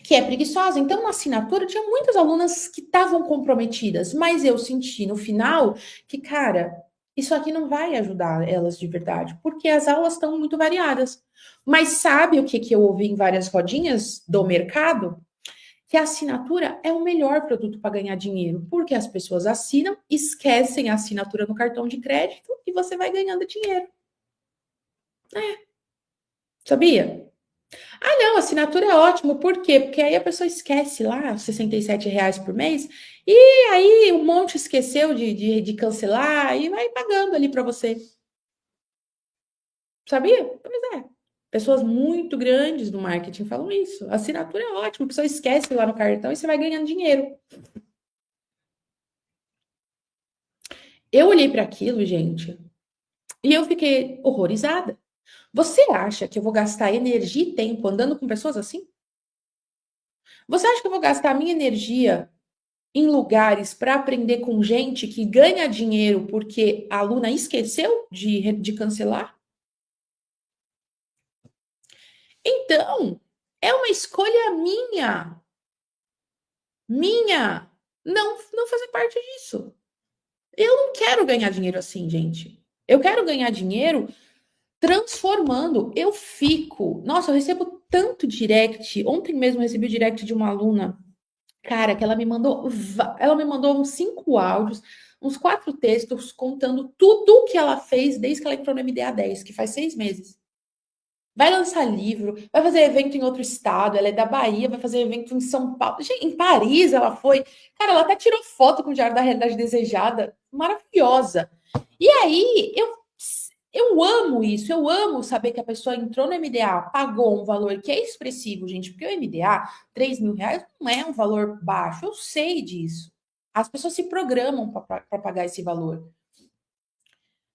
que é preguiçosa. Então, na assinatura, tinha muitas alunas que estavam comprometidas, mas eu senti no final que, cara, isso aqui não vai ajudar elas de verdade, porque as aulas estão muito variadas. Mas sabe o que, que eu ouvi em várias rodinhas do mercado? Que a assinatura é o melhor produto para ganhar dinheiro, porque as pessoas assinam, esquecem a assinatura no cartão de crédito e você vai ganhando dinheiro. Sabia? Ah, não, assinatura é ótimo. Por quê? Porque aí a pessoa esquece lá os R$ 67 por mês e aí um monte esqueceu de cancelar e vai pagando ali para você. Sabia? Pois é. Pessoas muito grandes do marketing falam isso. A assinatura é ótima, a pessoa esquece lá no cartão e você vai ganhando dinheiro. Eu olhei para aquilo, gente, e eu fiquei horrorizada. Você acha que eu vou gastar energia e tempo andando com pessoas assim? Você acha que eu vou gastar a minha energia em lugares para aprender com gente que ganha dinheiro porque a aluna esqueceu de cancelar? Então, é uma escolha minha, minha, não fazer parte disso. Eu não quero ganhar dinheiro assim, gente. Eu quero ganhar dinheiro transformando. Eu fico. Nossa, eu recebo tanto direct. Ontem mesmo eu recebi o direct de uma aluna. Cara, que ela me mandou uns 5 áudios, uns 4 textos contando tudo que ela fez desde que ela entrou no MDA 10, que faz 6 meses. Vai lançar livro, vai fazer evento em outro estado, ela é da Bahia, vai fazer evento em São Paulo. Gente, em Paris ela foi. Cara, ela até tirou foto com o Diário da Realidade Desejada. Maravilhosa. E aí, eu amo isso, eu amo saber que a pessoa entrou no MDA, pagou um valor que é expressivo, gente, porque o MDA, R$ 3.000, não é um valor baixo, eu sei disso. As pessoas se programam para pagar esse valor.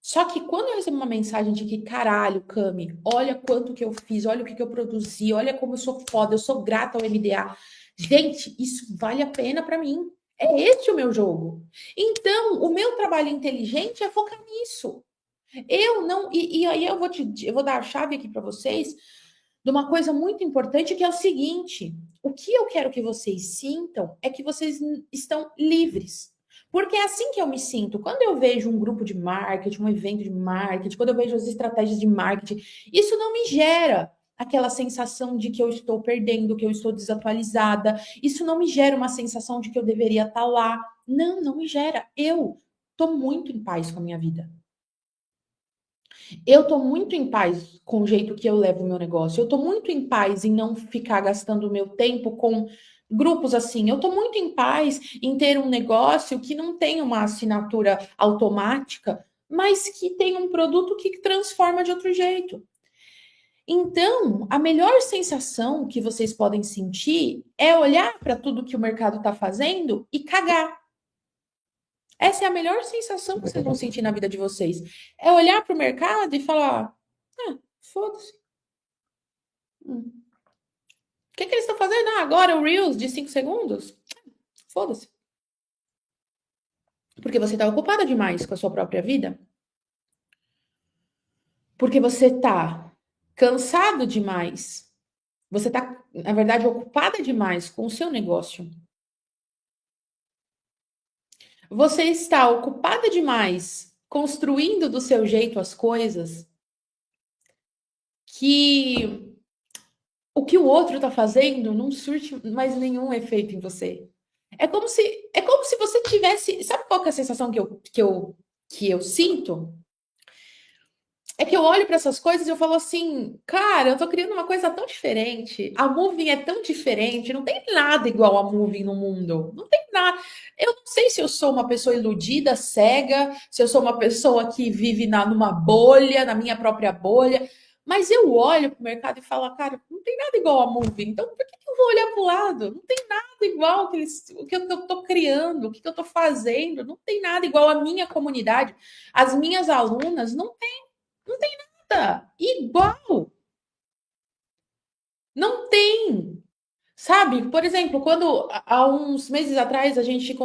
Só que quando eu recebo uma mensagem de que, caralho, Cami, olha quanto que eu fiz, olha o que, que eu produzi, olha como eu sou foda, eu sou grata ao MDA. Gente, isso vale a pena para mim. É esse o meu jogo. Então, o meu trabalho inteligente é focar nisso. Eu não. E aí eu vou dar a chave aqui para vocês de uma coisa muito importante que é o seguinte: o que eu quero que vocês sintam é que vocês estão livres. Porque é assim que eu me sinto. Quando eu vejo um grupo de marketing, um evento de marketing, quando eu vejo as estratégias de marketing, isso não me gera aquela sensação de que eu estou perdendo, que eu estou desatualizada. Isso não me gera uma sensação de que eu deveria estar lá. Não, não me gera. Eu tô muito em paz com a minha vida. Eu tô muito em paz com o jeito que eu levo o meu negócio. Eu tô muito em paz em não ficar gastando o meu tempo com grupos assim. Eu tô muito em paz em ter um negócio que não tem uma assinatura automática, mas que tem um produto que transforma de outro jeito. Então, a melhor sensação que vocês podem sentir é olhar para tudo que o mercado está fazendo e cagar. Essa é a melhor sensação que vocês vão sentir na vida de vocês. É olhar para o mercado e falar: ah, foda-se. O que eles estão fazendo? Ah, agora o Reels de 5 segundos? Foda-se. Porque você está ocupada demais com a sua própria vida. Porque você está cansado demais. Você está, na verdade, ocupada demais com o seu negócio. Você está ocupada demais construindo do seu jeito as coisas que o que o outro está fazendo não surte mais nenhum efeito em você. É como se você tivesse, sabe qual que é a sensação que eu sinto? É que eu olho para essas coisas e eu falo assim, cara, eu tô criando uma coisa tão diferente. A Moving é tão diferente, não tem nada igual a Moving no mundo. Não tem nada. Eu não sei se eu sou uma pessoa iludida, cega, se eu sou uma pessoa que vive numa bolha, na minha própria bolha, mas eu olho pro mercado e falo, cara, não tem nada igual a Moving. Então, por que eu vou olhar pro lado? Não tem nada igual o que eu tô criando, o que eu tô fazendo. Não tem nada igual a minha comunidade. As minhas alunas não tem nada igual. Não tem. Sabe? Por exemplo, quando há uns meses atrás a gente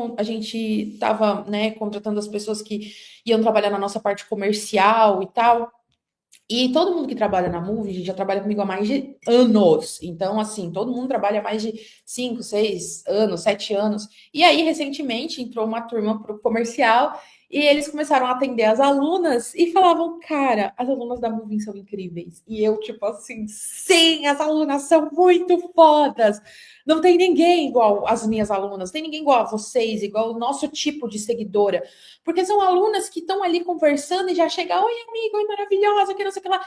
estava, né, contratando as pessoas que iam trabalhar na nossa parte comercial e tal. E todo mundo que trabalha na Movie já trabalha comigo há mais de anos. Então, assim, todo mundo trabalha há mais de 5, 6 anos, 7 anos. E aí, recentemente, entrou uma turma para o comercial e eles começaram a atender as alunas e falavam, cara, as alunas da Moving são incríveis. E eu, tipo assim, sim, as alunas são muito fodas. Não tem ninguém igual as minhas alunas, não tem ninguém igual a vocês, igual o nosso tipo de seguidora. Porque são alunas que estão ali conversando e já chega, oi, amiga, oi, maravilhosa, que não sei o que lá.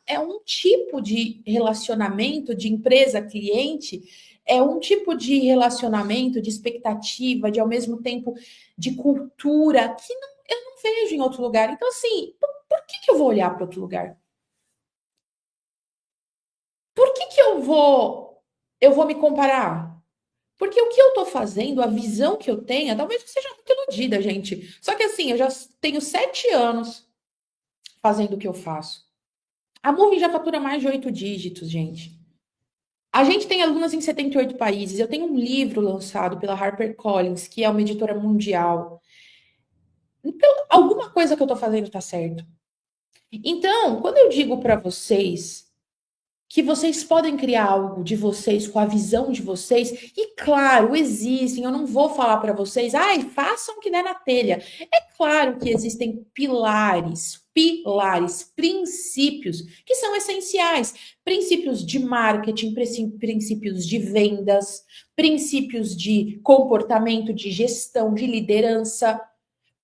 É um tipo de relacionamento de empresa-cliente, é um tipo de relacionamento, de expectativa, de ao mesmo tempo de cultura que eu não vejo em outro lugar. Então, assim, por que eu vou olhar para outro lugar? Por que eu vou me comparar? Porque o que eu tô fazendo, a visão que eu tenho, talvez eu seja muito iludida, gente. Só que assim, eu já tenho 7 anos fazendo o que eu faço. A Moving já fatura mais de 8 dígitos, gente. A gente tem alunas em 78 países. Eu tenho um livro lançado pela HarperCollins, que é uma editora mundial. Então, alguma coisa que eu tô fazendo tá certo. Então, quando eu digo para vocês que vocês podem criar algo de vocês com a visão de vocês. E claro, existem, eu não vou falar para vocês, ai, façam o que der na telha. É claro que existem pilares, princípios que são essenciais, princípios de marketing, princípios de vendas, princípios de comportamento, de gestão, de liderança,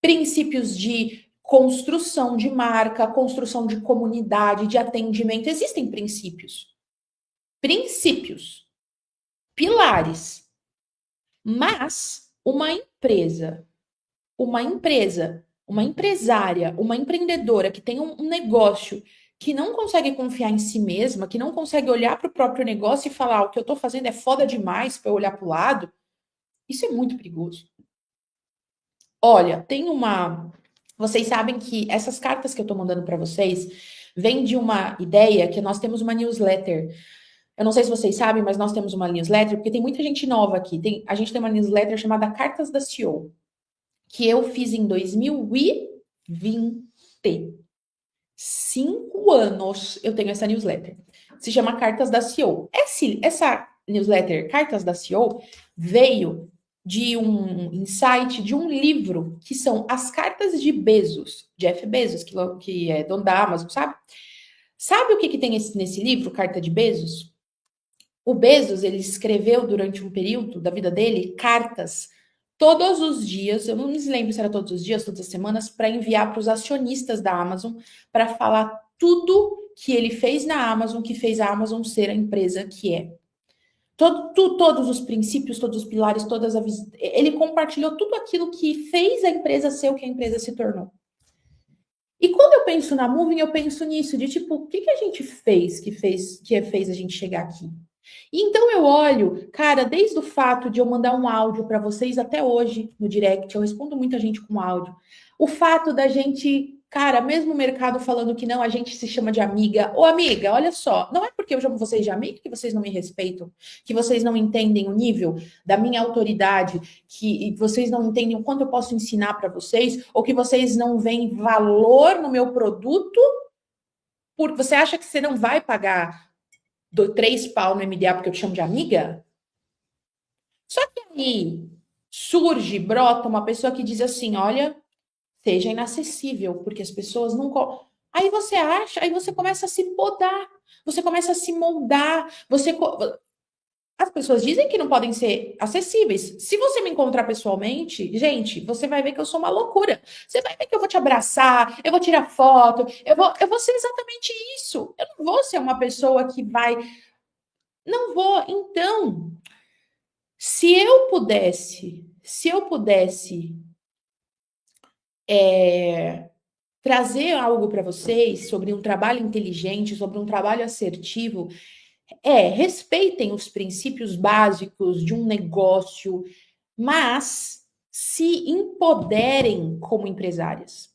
princípios de construção de marca, construção de comunidade, de atendimento. Existem princípios, pilares. Mas uma empresária, uma empreendedora que tem um negócio que não consegue confiar em si mesma, que não consegue olhar para o próprio negócio e falar: o que eu estou fazendo é foda demais para eu olhar para o lado, isso é muito perigoso. Olha, tem uma. Vocês sabem que essas cartas que eu estou mandando para vocês vêm de uma ideia que nós temos uma newsletter. Eu não sei se vocês sabem, mas nós temos uma newsletter, porque tem muita gente nova aqui. A gente tem uma newsletter chamada Cartas da CEO, que eu fiz em 2020. 5 anos eu tenho essa newsletter. Se chama Cartas da CEO. Essa newsletter, Cartas da CEO, veio de um insight de um livro que são as cartas de Bezos, Jeff Bezos, que é dono da Amazon, sabe? Sabe o que tem nesse livro, Carta de Bezos? O Bezos, ele escreveu durante um período da vida dele cartas todos os dias, eu não me lembro se era todos os dias, todas as semanas, para enviar para os acionistas da Amazon para falar tudo que ele fez na Amazon, que fez a Amazon ser a empresa que é. Todos os princípios, todos os pilares, ele compartilhou tudo aquilo que fez a empresa ser o que a empresa se tornou. E quando eu penso na Moving, eu penso nisso, de tipo, o que a gente fez que fez a gente chegar aqui? E então eu olho, cara, desde o fato de eu mandar um áudio para vocês até hoje no direct, eu respondo muita gente com áudio. O fato da gente, cara, mesmo o mercado falando que não, a gente se chama de amiga. Ô, amiga, olha só, não é porque eu chamo vocês de amiga que vocês não me respeitam, que vocês não entendem o nível da minha autoridade, que vocês não entendem o quanto eu posso ensinar para vocês, ou que vocês não veem valor no meu produto, porque você acha que você não vai pagar 3 pau no MDA porque eu te chamo de amiga? Só que aí surge, brota uma pessoa que diz assim: olha, seja inacessível, porque as pessoas não. Aí você acha, aí você começa a se podar, você começa a se moldar, As pessoas dizem que não podem ser acessíveis. Se você me encontrar pessoalmente, gente, você vai ver que eu sou uma loucura. Você vai ver que eu vou te abraçar, eu vou tirar foto, eu vou ser exatamente isso. Eu não vou ser uma pessoa que vai. Não vou. Então, se eu pudesse trazer algo para vocês sobre um trabalho inteligente, sobre um trabalho assertivo, respeitem os princípios básicos de um negócio, mas se empoderem como empresárias.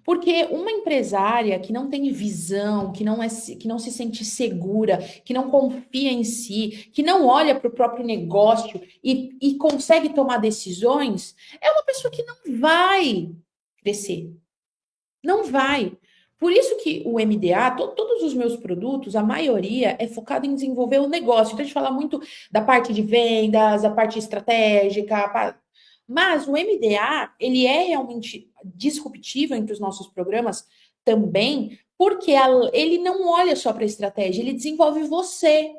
Porque uma empresária que não tem visão, que não se sente segura, que não confia em si, que não olha para o próprio negócio e consegue tomar decisões, é uma pessoa que não vai crescer. Não vai. Por isso que o MDA, todos os meus produtos, a maioria é focado em desenvolver o negócio. Então, a gente fala muito da parte de vendas, da parte estratégica, mas o MDA, ele é realmente disruptivo entre os nossos programas também, porque ele não olha só para a estratégia, ele desenvolve você.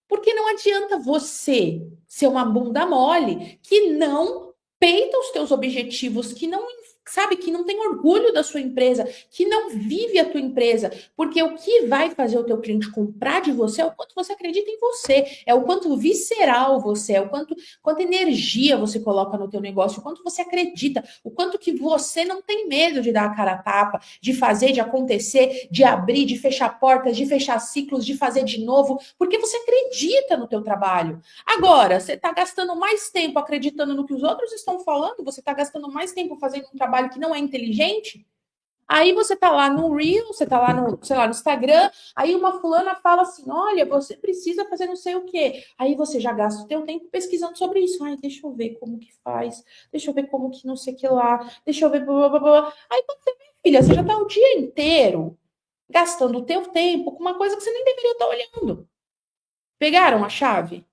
Porque não adianta você ser uma bunda mole que não peita os teus objetivos, que não sabe que não tem orgulho da sua empresa, que não vive a tua empresa, porque o que vai fazer o teu cliente comprar de você é o quanto você acredita em você, é o quanto visceral você é, o quanto energia você coloca no teu negócio, o quanto você acredita, o quanto que você não tem medo de dar a cara a tapa, de fazer, de acontecer, de abrir, de fechar portas, de fechar ciclos, de fazer de novo, porque você acredita no teu trabalho. Agora, você está gastando mais tempo acreditando no que os outros estão falando, você está gastando mais tempo fazendo um trabalho que não é inteligente. Aí você tá lá no Reel, você tá lá no, sei lá, no Instagram, aí uma fulana fala assim: olha, você precisa fazer não sei o quê. Aí você já gasta o teu tempo pesquisando sobre isso. Ai, deixa eu ver como que faz, deixa eu ver como que não sei o que lá, deixa eu ver. Blá, blá, blá. Aí quando você vê, filha, você já tá o dia inteiro gastando o teu tempo com uma coisa que você nem deveria estar olhando. Pegaram a chave?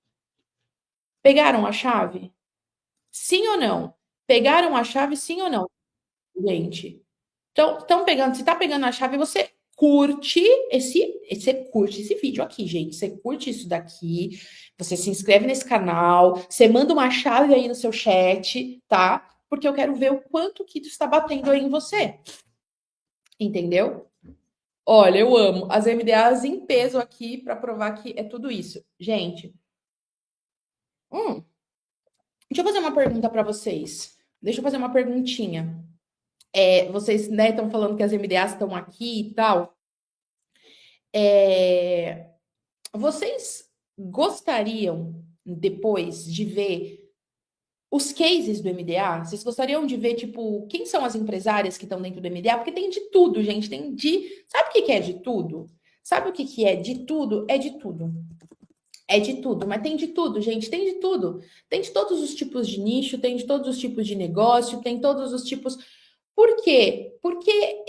Pegaram a chave? Sim ou não? Pegaram a chave, sim ou não, gente? Então, se tá pegando a chave, você curte esse vídeo aqui, gente. Você curte isso daqui, você se inscreve nesse canal, você manda uma chave aí no seu chat, tá? Porque eu quero ver o quanto que isso está batendo aí em você. Entendeu? Olha, eu amo as MDAs em peso aqui para provar que é tudo isso. Gente, deixa eu fazer uma pergunta para vocês. Deixa eu fazer uma perguntinha. Vocês, né, estão falando que as MDAs estão aqui e tal. Vocês gostariam, depois, de ver os cases do MDA? Vocês gostariam de ver, tipo, quem são as empresárias que estão dentro do MDA? Porque tem de tudo, gente. Sabe o que é de tudo? Sabe o que é de tudo? É de tudo. É de tudo, mas tem de tudo, gente. Tem de tudo. Tem de todos os tipos de nicho, tem de todos os tipos de negócio, tem todos os tipos. Por quê? Porque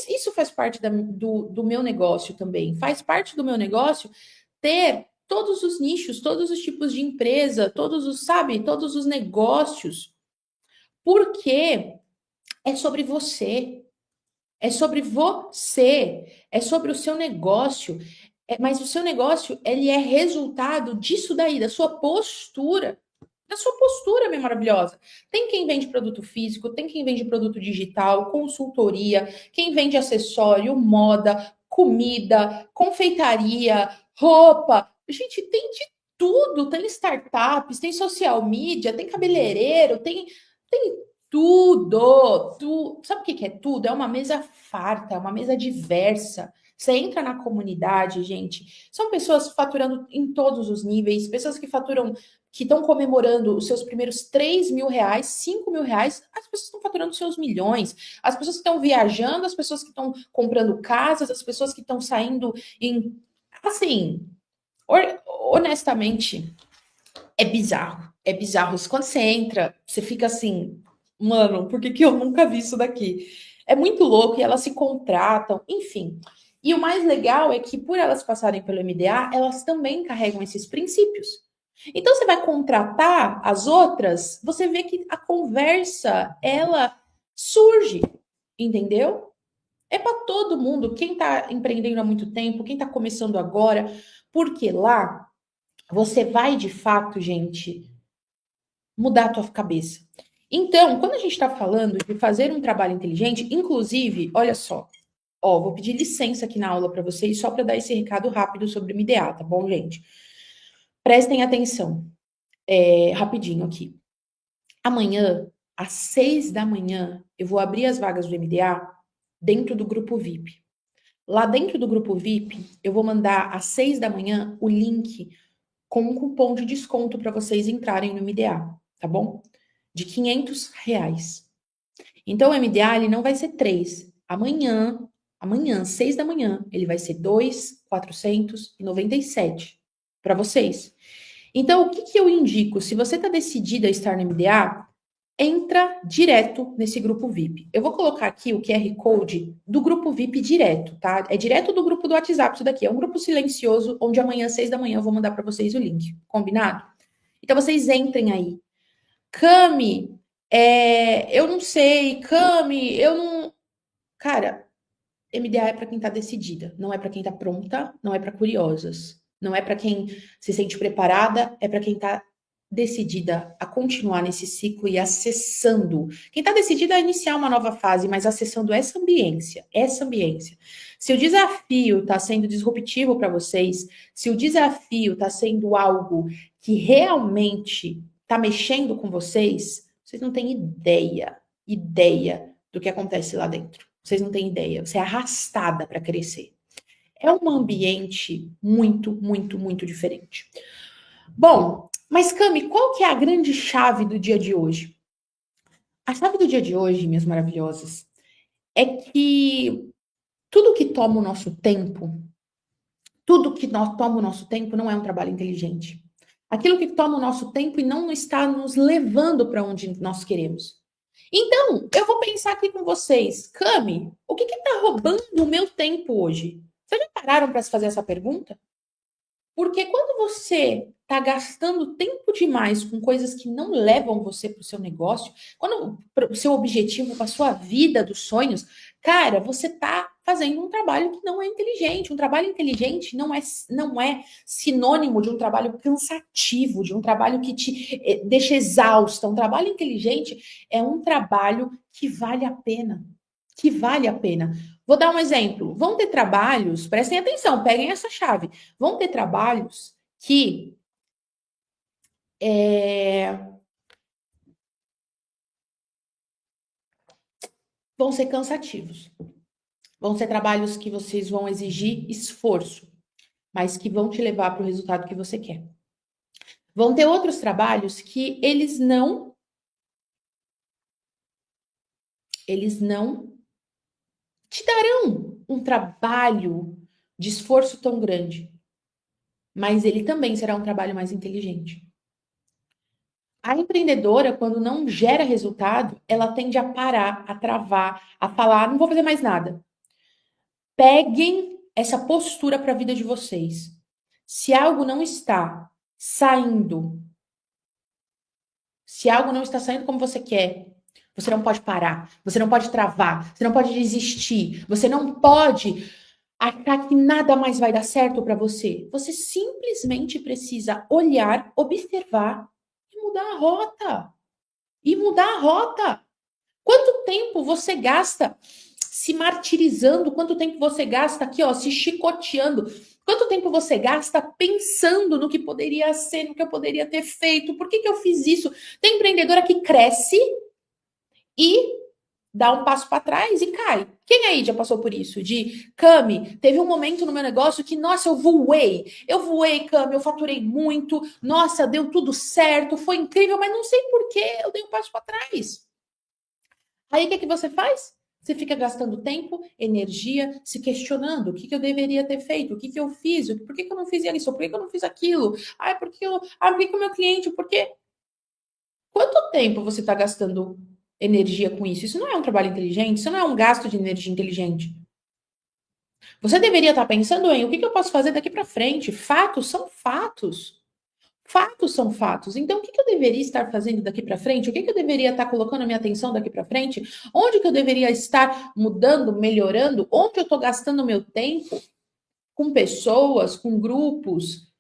isso faz parte do meu negócio também. Faz parte do meu negócio ter todos os nichos, todos os tipos de empresa, todos os negócios. Porque é sobre você. É sobre você, é sobre o seu negócio. Mas o seu negócio, ele é resultado disso daí, da sua postura. Da sua postura, minha maravilhosa. Tem quem vende produto físico, tem quem vende produto digital, consultoria, quem vende acessório, moda, comida, confeitaria, roupa. Gente, tem de tudo. Tem startups, tem social media, tem cabeleireiro, tem tudo. Sabe o que que é tudo? É uma mesa farta, é uma mesa diversa. Você entra na comunidade, gente. São pessoas faturando em todos os níveis, pessoas que faturam, que estão comemorando os seus primeiros R$ 3.000, R$ 5.000, as pessoas estão faturando seus milhões, as pessoas que estão viajando, as pessoas que estão comprando casas, as pessoas que estão saindo em. Assim, honestamente, é bizarro. É bizarro. Quando você entra, você fica assim, mano, por que que eu nunca vi isso daqui? É muito louco e elas se contratam, enfim. E o mais legal é que, por elas passarem pelo MDA, elas também carregam esses princípios. Então, você vai contratar as outras, você vê que a conversa, ela surge, entendeu? É para todo mundo, quem está empreendendo há muito tempo, quem está começando agora, porque lá você vai de fato, gente, mudar a tua cabeça. Então, quando a gente está falando de fazer um trabalho inteligente, inclusive, olha só, ó, vou pedir licença aqui na aula para vocês só para dar esse recado rápido sobre o MDA, tá bom, gente? Prestem atenção, rapidinho aqui. Amanhã, às 6 da manhã, eu vou abrir as vagas do MDA dentro do grupo VIP. Lá dentro do grupo VIP, eu vou mandar às 6 da manhã o link com um cupom de desconto para vocês entrarem no MDA, tá bom? De R$ 500. Então, o MDA, ele não vai ser 3. Amanhã, 6 da manhã, ele vai ser 2.497 para vocês. Então, o que que eu indico? Se você está decidida a estar no MDA, entra direto nesse grupo VIP. Eu vou colocar aqui o QR Code do grupo VIP direto, tá? É direto do grupo do WhatsApp isso daqui. É um grupo silencioso, onde amanhã, 6 da manhã, eu vou mandar para vocês o link. Combinado? Então, vocês entrem aí. Cami, eu não sei. Cami, eu não. Cara, MDA é para quem tá decidida, não é para quem tá pronta, não é para curiosas, não é para quem se sente preparada, é para quem tá decidida a continuar nesse ciclo e acessando. Quem tá decidida a iniciar uma nova fase, mas acessando essa ambiência, essa ambiência. Se o desafio tá sendo disruptivo para vocês, se o desafio tá sendo algo que realmente tá mexendo com vocês, vocês não têm ideia do que acontece lá dentro. Vocês não têm ideia. Você é arrastada para crescer. É um ambiente muito, muito, muito diferente. Bom, mas Cami, qual que é a grande chave do dia de hoje? A chave do dia de hoje, minhas maravilhosas, é que tudo que toma o nosso tempo, tudo que toma o nosso tempo não é um trabalho inteligente. Aquilo que toma o nosso tempo e não está nos levando para onde nós queremos. Então, eu vou pensar aqui com vocês. Cami, o que está roubando o meu tempo hoje? Vocês já pararam para se fazer essa pergunta? Porque quando você está gastando tempo demais com coisas que não levam você para o seu negócio, quando o seu objetivo, para a sua vida dos sonhos, cara, você está fazendo um trabalho que não é inteligente. Um trabalho inteligente não é sinônimo de um trabalho cansativo, de um trabalho que te deixa exausta. Um trabalho inteligente é um trabalho que vale a pena. Que vale a pena. Vou dar um exemplo. Vão ter trabalhos, prestem atenção, peguem essa chave. Vão ter trabalhos que vão ser cansativos. Vão ser trabalhos que vocês vão exigir esforço, mas que vão te levar para o resultado que você quer. Vão ter outros trabalhos que eles não te darão um trabalho de esforço tão grande, mas ele também será um trabalho mais inteligente. A empreendedora, quando não gera resultado, ela tende a parar, a travar, a falar: não vou fazer mais nada. Peguem essa postura para a vida de vocês. Se algo não está saindo, se algo não está saindo como você quer, Você não pode parar, você não pode travar, você não pode desistir, você não pode achar que nada mais vai dar certo para você. Você simplesmente precisa olhar, observar e mudar a rota. E mudar a rota. Quanto tempo você gasta se martirizando? Quanto tempo você gasta aqui, ó, se chicoteando? Quanto tempo você gasta pensando no que poderia ser, no que eu poderia ter feito? Por que que eu fiz isso? Tem empreendedora que cresce e dá um passo para trás e cai. Quem aí já passou por isso? De Cami, teve um momento no meu negócio que, nossa, eu voei. Eu voei, Cami, eu faturei muito. Nossa, deu tudo certo, foi incrível, mas não sei por que eu dei um passo para trás. Aí o que, que você faz? Você fica gastando tempo, energia, se questionando o que, que eu deveria ter feito, o que, que eu fiz, por que, que eu não fiz isso, por que, que eu não fiz aquilo? Ai, porque eu abri com o meu cliente, porque quanto tempo você está gastando energia com isso? Isso não é um trabalho inteligente, isso não é um gasto de energia inteligente. Você deveria estar pensando em o que, que eu posso fazer daqui para frente. Fatos são fatos. Fatos são fatos. Então, o que, que eu deveria estar fazendo daqui para frente? O que, que eu deveria estar colocando a minha atenção daqui para frente? Onde que eu deveria estar mudando, melhorando? Onde eu estou gastando meu tempo com pessoas, com grupos,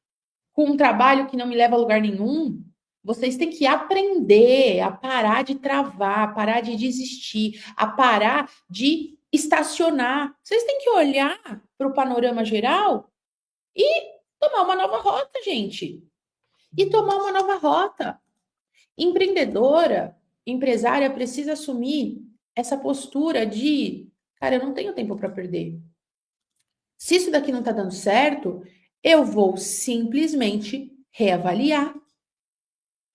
com um trabalho que não me leva a lugar nenhum? Vocês têm que aprender a parar de travar, a parar de desistir, a parar de estacionar. Vocês têm que olhar para o panorama geral e tomar uma nova rota, gente. E tomar uma nova rota. Empreendedora, empresária precisa assumir essa postura de, cara, eu não tenho tempo para perder. Se isso daqui não está dando certo, eu vou simplesmente reavaliar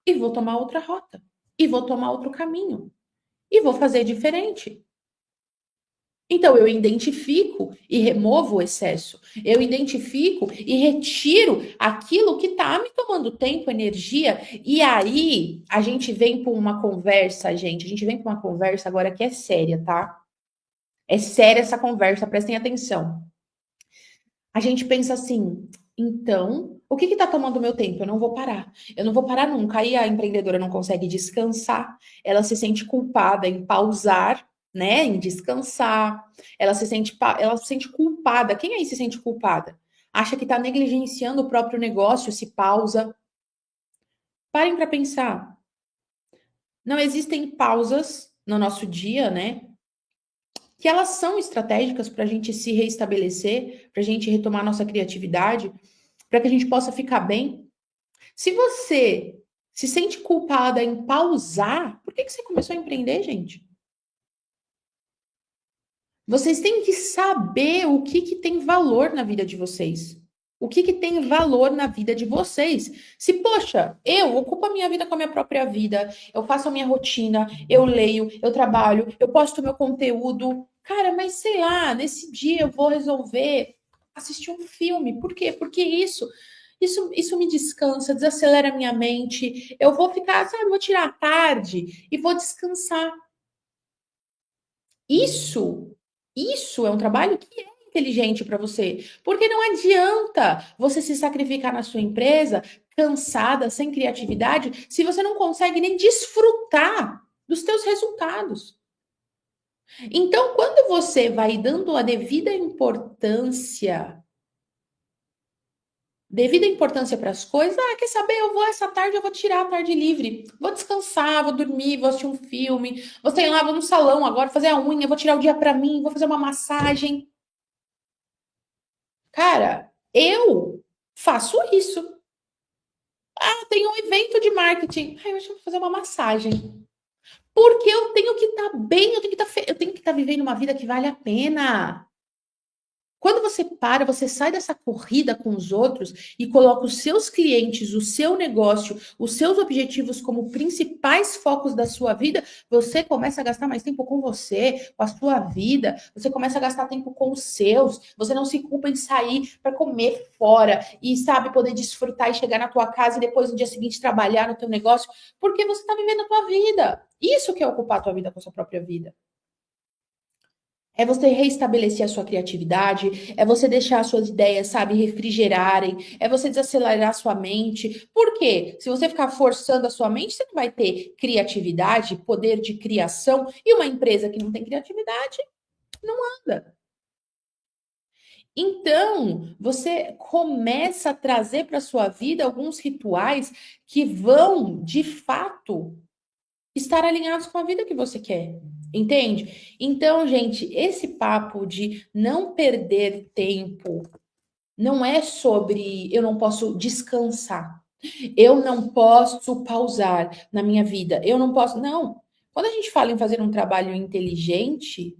e vou tomar outra rota, e vou tomar outro caminho, e vou fazer diferente. Então, eu identifico e removo o excesso. Eu identifico e retiro aquilo que está me tomando tempo, energia. E aí, a gente vem para uma conversa, gente. A gente vem para uma conversa agora que é séria, tá? É séria essa conversa, prestem atenção. A gente pensa assim, então, o que está tomando meu tempo? Eu não vou parar. Eu não vou parar nunca. Aí a empreendedora não consegue descansar, ela se sente culpada em pausar, né? Em descansar. Ela se sente culpada. Quem aí se sente culpada? Acha que está negligenciando o próprio negócio, se pausa. Parem para pensar. Não existem pausas no nosso dia, né? Que elas são estratégicas para a gente se reestabelecer, para a gente retomar nossa criatividade, para que a gente possa ficar bem. Se você se sente culpada em pausar, por que que você começou a empreender, gente? Vocês têm que saber o que que tem valor na vida de vocês. O que que tem valor na vida de vocês? Se, poxa, eu ocupo a minha vida com a minha própria vida, eu faço a minha rotina, eu leio, eu trabalho, eu posto meu conteúdo. Cara, mas sei lá, nesse dia eu vou resolver assistir um filme. Por quê? Porque isso me descansa, desacelera a minha mente. Eu vou ficar, sabe, vou tirar a tarde e vou descansar. Isso, isso é um trabalho que é inteligente para você, porque não adianta você se sacrificar na sua empresa, cansada, sem criatividade, se você não consegue nem desfrutar dos teus resultados. Então, quando você vai dando a devida importância para as coisas, quer saber, eu vou essa tarde, eu vou tirar a tarde livre, vou descansar, vou dormir, vou assistir um filme, vou sei lá, vou no salão agora fazer a unha, vou tirar o dia para mim, vou fazer uma massagem. Cara, eu faço isso. Tem um evento de marketing. Ai, hoje eu vou fazer uma massagem. Porque eu tenho que estar bem, eu tenho que estar vivendo uma vida que vale a pena. Quando você para, você sai dessa corrida com os outros e coloca os seus clientes, o seu negócio, os seus objetivos como principais focos da sua vida, você começa a gastar mais tempo com você, com a sua vida, você começa a gastar tempo com os seus, você não se culpa em sair para comer fora e, sabe, poder desfrutar e chegar na tua casa e depois no dia seguinte trabalhar no teu negócio, porque você está vivendo a tua vida. Isso que é ocupar a tua vida com a sua própria vida. É você reestabelecer a sua criatividade, é você deixar as suas ideias, sabe, refrigerarem, é você desacelerar a sua mente. Por quê? Se você ficar forçando a sua mente, você não vai ter criatividade, poder de criação, e uma empresa que não tem criatividade, anda. Então, você começa a trazer para sua vida alguns rituais que vão, de fato, estar alinhados com a vida que você quer. Entende? Então, gente, esse papo de não perder tempo não é sobre eu não posso descansar, eu não posso pausar na minha vida, eu não posso. Não. Quando a gente fala em fazer um trabalho inteligente,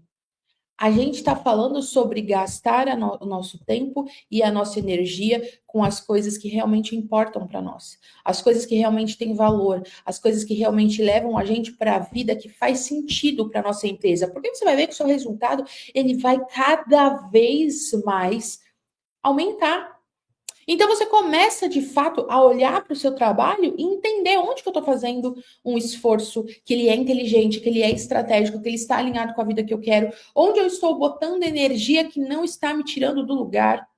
a gente está falando sobre gastar o nosso tempo e a nossa energia com as coisas que realmente importam para nós, as coisas que realmente têm valor, as coisas que realmente levam a gente para a vida que faz sentido para nossa empresa. Porque você vai ver que o seu resultado ele vai cada vez mais aumentar. Então você começa de fato a olhar para o seu trabalho e entender onde que eu estou fazendo um esforço, que ele é inteligente, que ele é estratégico, que ele está alinhado com a vida que eu quero, onde eu estou botando energia que não está me tirando do lugar,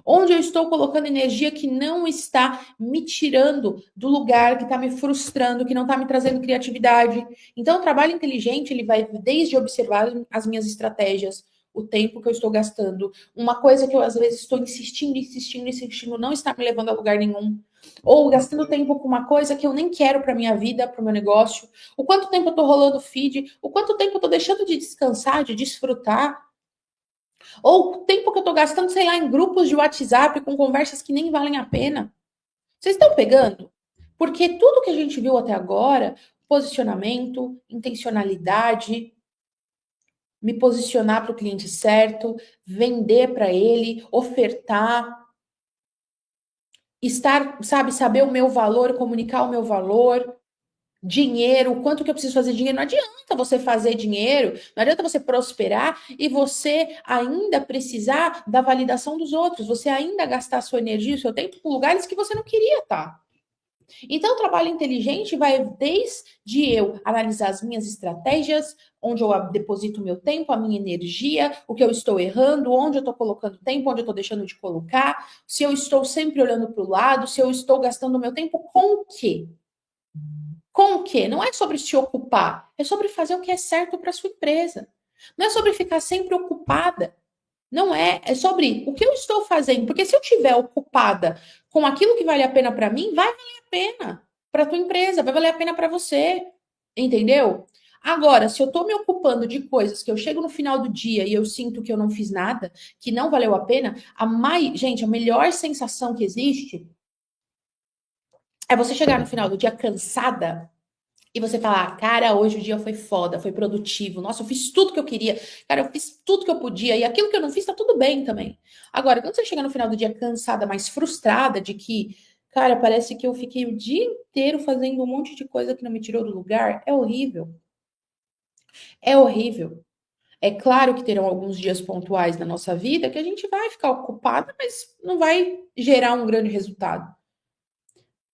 onde eu estou colocando energia que não está me tirando do lugar, que está me frustrando, que não está me trazendo criatividade. Então, o trabalho inteligente, ele vai desde observar as minhas estratégias, o tempo que eu estou gastando, uma coisa que eu às vezes estou insistindo, não está me levando a lugar nenhum. Ou gastando tempo com uma coisa que eu nem quero para minha vida, para o meu negócio. O quanto tempo eu estou rolando feed, o quanto tempo eu estou deixando de descansar, de desfrutar. Ou o tempo que eu tô gastando, sei lá, em grupos de WhatsApp com conversas que nem valem a pena. Vocês estão pegando? Porque tudo que a gente viu até agora, posicionamento, intencionalidade, me posicionar para o cliente certo, vender para ele, ofertar, estar, sabe, saber o meu valor, comunicar o meu valor, dinheiro, quanto que eu preciso fazer dinheiro. Não adianta você fazer dinheiro, não adianta você prosperar e você ainda precisar da validação dos outros, você ainda gastar sua energia, o seu tempo com lugares que você não queria estar. Então, o trabalho inteligente vai desde eu analisar as minhas estratégias, onde eu deposito o meu tempo, a minha energia, o que eu estou errando, onde eu estou colocando tempo, onde eu estou deixando de colocar, se eu estou sempre olhando para o lado, se eu estou gastando o meu tempo com o quê? Com o quê? Não é sobre se ocupar, é sobre fazer o que é certo para sua empresa. Não é sobre ficar sempre ocupada. Não é, é sobre o que eu estou fazendo, porque se eu estiver ocupada com aquilo que vale a pena para mim, vai valer a pena para tua empresa, vai valer a pena para você. Entendeu? Agora, se eu estou me ocupando de coisas que eu chego no final do dia e eu sinto que eu não fiz nada, que não valeu a pena, gente, a melhor sensação que existe é você chegar no final do dia cansada e você falar, cara, hoje o dia foi foda, foi produtivo. Nossa, eu fiz tudo que eu queria. Cara, eu fiz tudo que eu podia. E aquilo que eu não fiz, tá tudo bem também. Agora, quando você chega no final do dia cansada, mais frustrada de que, cara, parece que eu fiquei o dia inteiro fazendo um monte de coisa que não me tirou do lugar, é horrível. É horrível. É claro que terão alguns dias pontuais na nossa vida que a gente vai ficar ocupada, mas não vai gerar um grande resultado.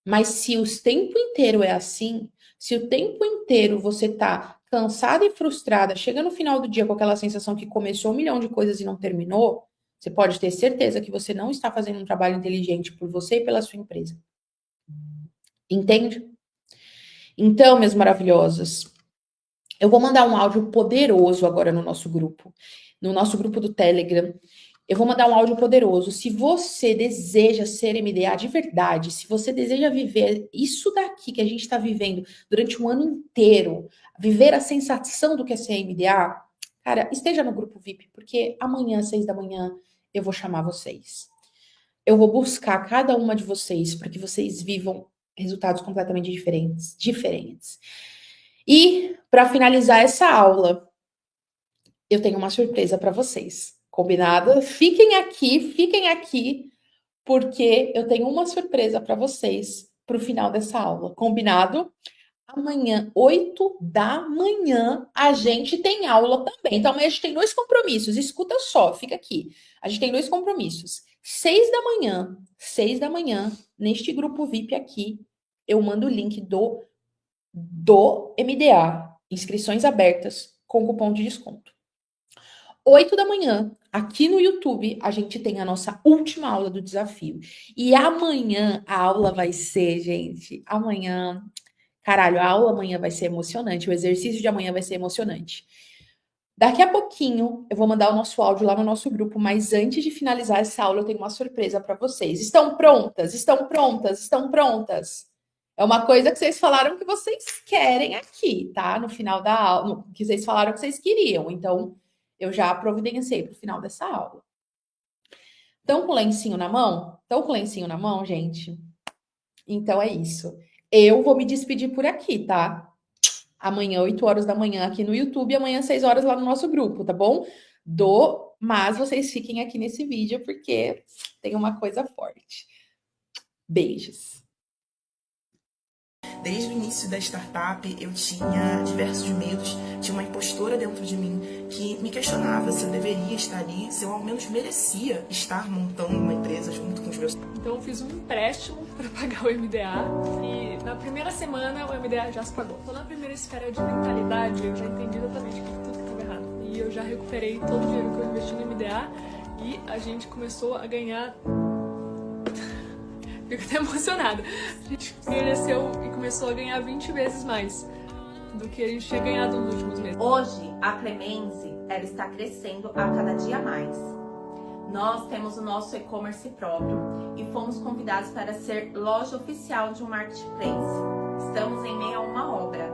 Mas se o tempo inteiro é assim, se o tempo inteiro você tá cansada e frustrada, chega no final do dia com aquela sensação que começou um milhão de coisas e não terminou, você pode ter certeza que você não está fazendo um trabalho inteligente por você e pela sua empresa. Entende? Então, minhas maravilhosas, eu vou mandar um áudio poderoso agora no nosso grupo do Telegram. Eu vou mandar um áudio poderoso. Se você deseja ser MDA de verdade, se você deseja viver isso daqui que a gente está vivendo durante um ano inteiro, viver a sensação do que é ser MDA, cara, esteja no grupo VIP, porque amanhã, às 6 da manhã, eu vou chamar vocês. Eu vou buscar cada uma de vocês para que vocês vivam resultados completamente diferentes. E para finalizar essa aula, eu tenho uma surpresa para vocês. Combinado? Fiquem aqui, porque eu tenho uma surpresa para vocês para o final dessa aula. Combinado? Amanhã, 8 da manhã, a gente tem aula também. Então, amanhã a gente tem dois compromissos. Escuta só, fica aqui. A gente tem dois compromissos. 6 da manhã, neste grupo VIP aqui, eu mando o link do MDA, inscrições abertas, com cupom de desconto. 8 da manhã, aqui no YouTube, a gente tem a nossa última aula do desafio. E amanhã a aula vai ser, gente, amanhã, caralho, a aula amanhã vai ser emocionante, o exercício de amanhã vai ser emocionante. Daqui a pouquinho eu vou mandar o nosso áudio lá no nosso grupo, mas antes de finalizar essa aula eu tenho uma surpresa para vocês. Estão prontas? Estão prontas? Estão prontas? É uma coisa que vocês falaram que vocês querem aqui, tá? No final da aula, que vocês falaram que vocês queriam. Então, eu já providenciei para o final dessa aula. Estão com lencinho na mão? Estão com lencinho na mão, gente? Então é isso. Eu vou me despedir por aqui, tá? Amanhã, 8 horas da manhã, aqui no YouTube, e amanhã, 6 horas lá no nosso grupo, tá bom? Mas vocês fiquem aqui nesse vídeo, porque tem uma coisa forte. Beijos. Desde o início da startup, eu tinha diversos medos, tinha uma impostora dentro de mim que me questionava se eu deveria estar ali, se eu ao menos merecia estar montando uma empresa junto com os meus... Então eu fiz um empréstimo para pagar o MDA e na primeira semana o MDA já se pagou. Então na primeira esfera de mentalidade eu já entendi exatamente tudo que estava errado. E eu já recuperei todo o dinheiro que eu investi no MDA e a gente começou a ganhar... Fico até emocionada. A gente cresceu e começou a ganhar 20 vezes mais do que a gente tinha ganhado nos últimos meses. Hoje, a Clemense, ela está crescendo a cada dia mais. Nós temos o nosso e-commerce próprio e fomos convidados para ser loja oficial de um marketplace. Estamos em meio a uma obra,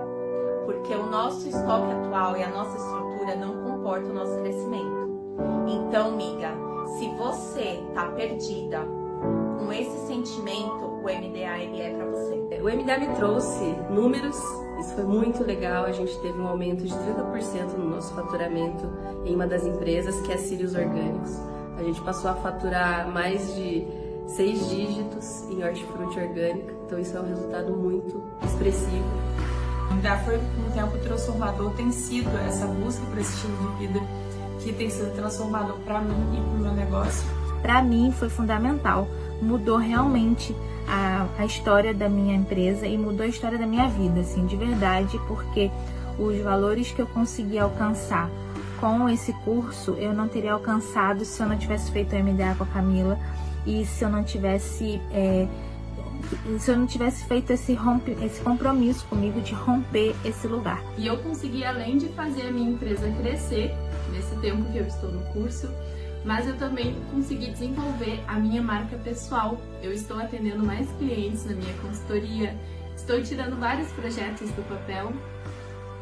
porque o nosso estoque atual e a nossa estrutura não comportam o nosso crescimento. Então, amiga, se você está perdida com esse sentimento, o MDA ele é para você. O MDA me trouxe números, isso foi muito legal, a gente teve um aumento de 30% no nosso faturamento em uma das empresas, que é a Círios Orgânicos. A gente passou a faturar mais de 6 dígitos em hortifruti orgânica, então isso é um resultado muito expressivo. O MDA foi um tempo transformador, tem sido essa busca por esse estilo de vida que tem sido transformador para mim e para o meu negócio. Para mim foi fundamental, mudou realmente a história da minha empresa e mudou a história da minha vida, assim, de verdade, porque os valores que eu consegui alcançar com esse curso, eu não teria alcançado se eu não tivesse feito o MDA com a Camila e se eu não tivesse feito esse compromisso comigo de romper esse lugar. E eu consegui, além de fazer a minha empresa crescer, nesse tempo que eu estou no curso, mas eu também consegui desenvolver a minha marca pessoal. Eu estou atendendo mais clientes na minha consultoria, estou tirando vários projetos do papel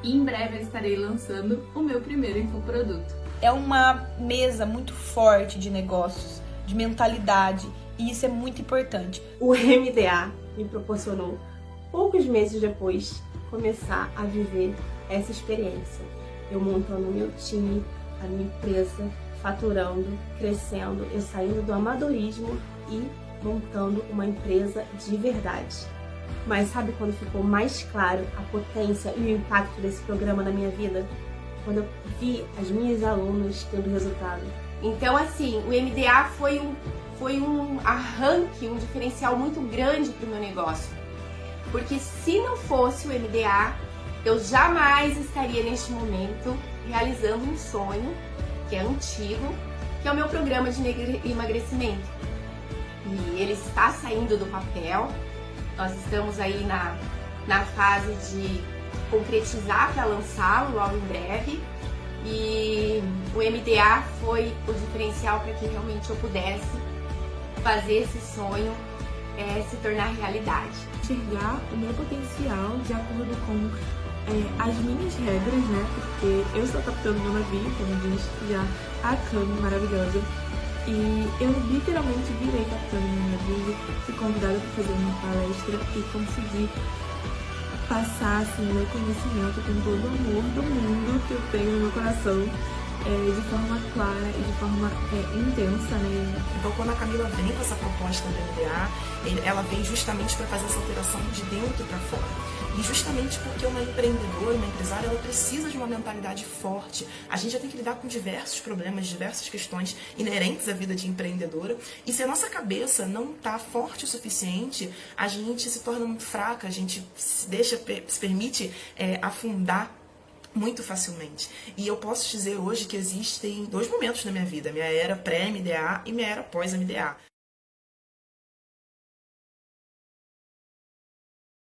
e em breve eu estarei lançando o meu primeiro infoproduto. É uma mesa muito forte de negócios, de mentalidade, e isso é muito importante. O MDA me proporcionou, poucos meses depois, começar a viver essa experiência. Eu montando o meu time, a minha empresa, faturando, crescendo, eu saindo do amadorismo e montando uma empresa de verdade. Mas sabe quando ficou mais claro a potência e o impacto desse programa na minha vida? Quando eu vi as minhas alunas tendo resultado. Então, assim, o MDA foi um arranque, um diferencial muito grande para o meu negócio. Porque se não fosse o MDA, eu jamais estaria neste momento realizando um sonho que é antigo, que é o meu programa de emagrecimento. E ele está saindo do papel, nós estamos aí na fase de concretizar para lançá-lo logo em breve. E o MDA foi o diferencial para que realmente eu pudesse fazer esse sonho se tornar realidade. Enxergar o meu potencial de acordo com as minhas regras, né? Porque eu estou captando meu navio, como diz já a Cami, maravilhosa. E eu literalmente virei captando meu navio, fui convidada para fazer uma palestra e consegui passar assim, meu conhecimento com todo o amor do mundo que eu tenho no meu coração, de forma clara e de forma intensa, né? Então, quando a Camila vem com essa proposta do MDA, ela vem justamente para fazer essa alteração de dentro para fora. E justamente porque uma empreendedora, uma empresária, ela precisa de uma mentalidade forte. A gente já tem que lidar com diversos problemas, diversas questões inerentes à vida de empreendedora. E se a nossa cabeça não está forte o suficiente, a gente se torna muito fraca, a gente se permite afundar muito facilmente. E eu posso dizer hoje que existem 2 momentos na minha vida, minha era pré-MDA e minha era pós-MDA.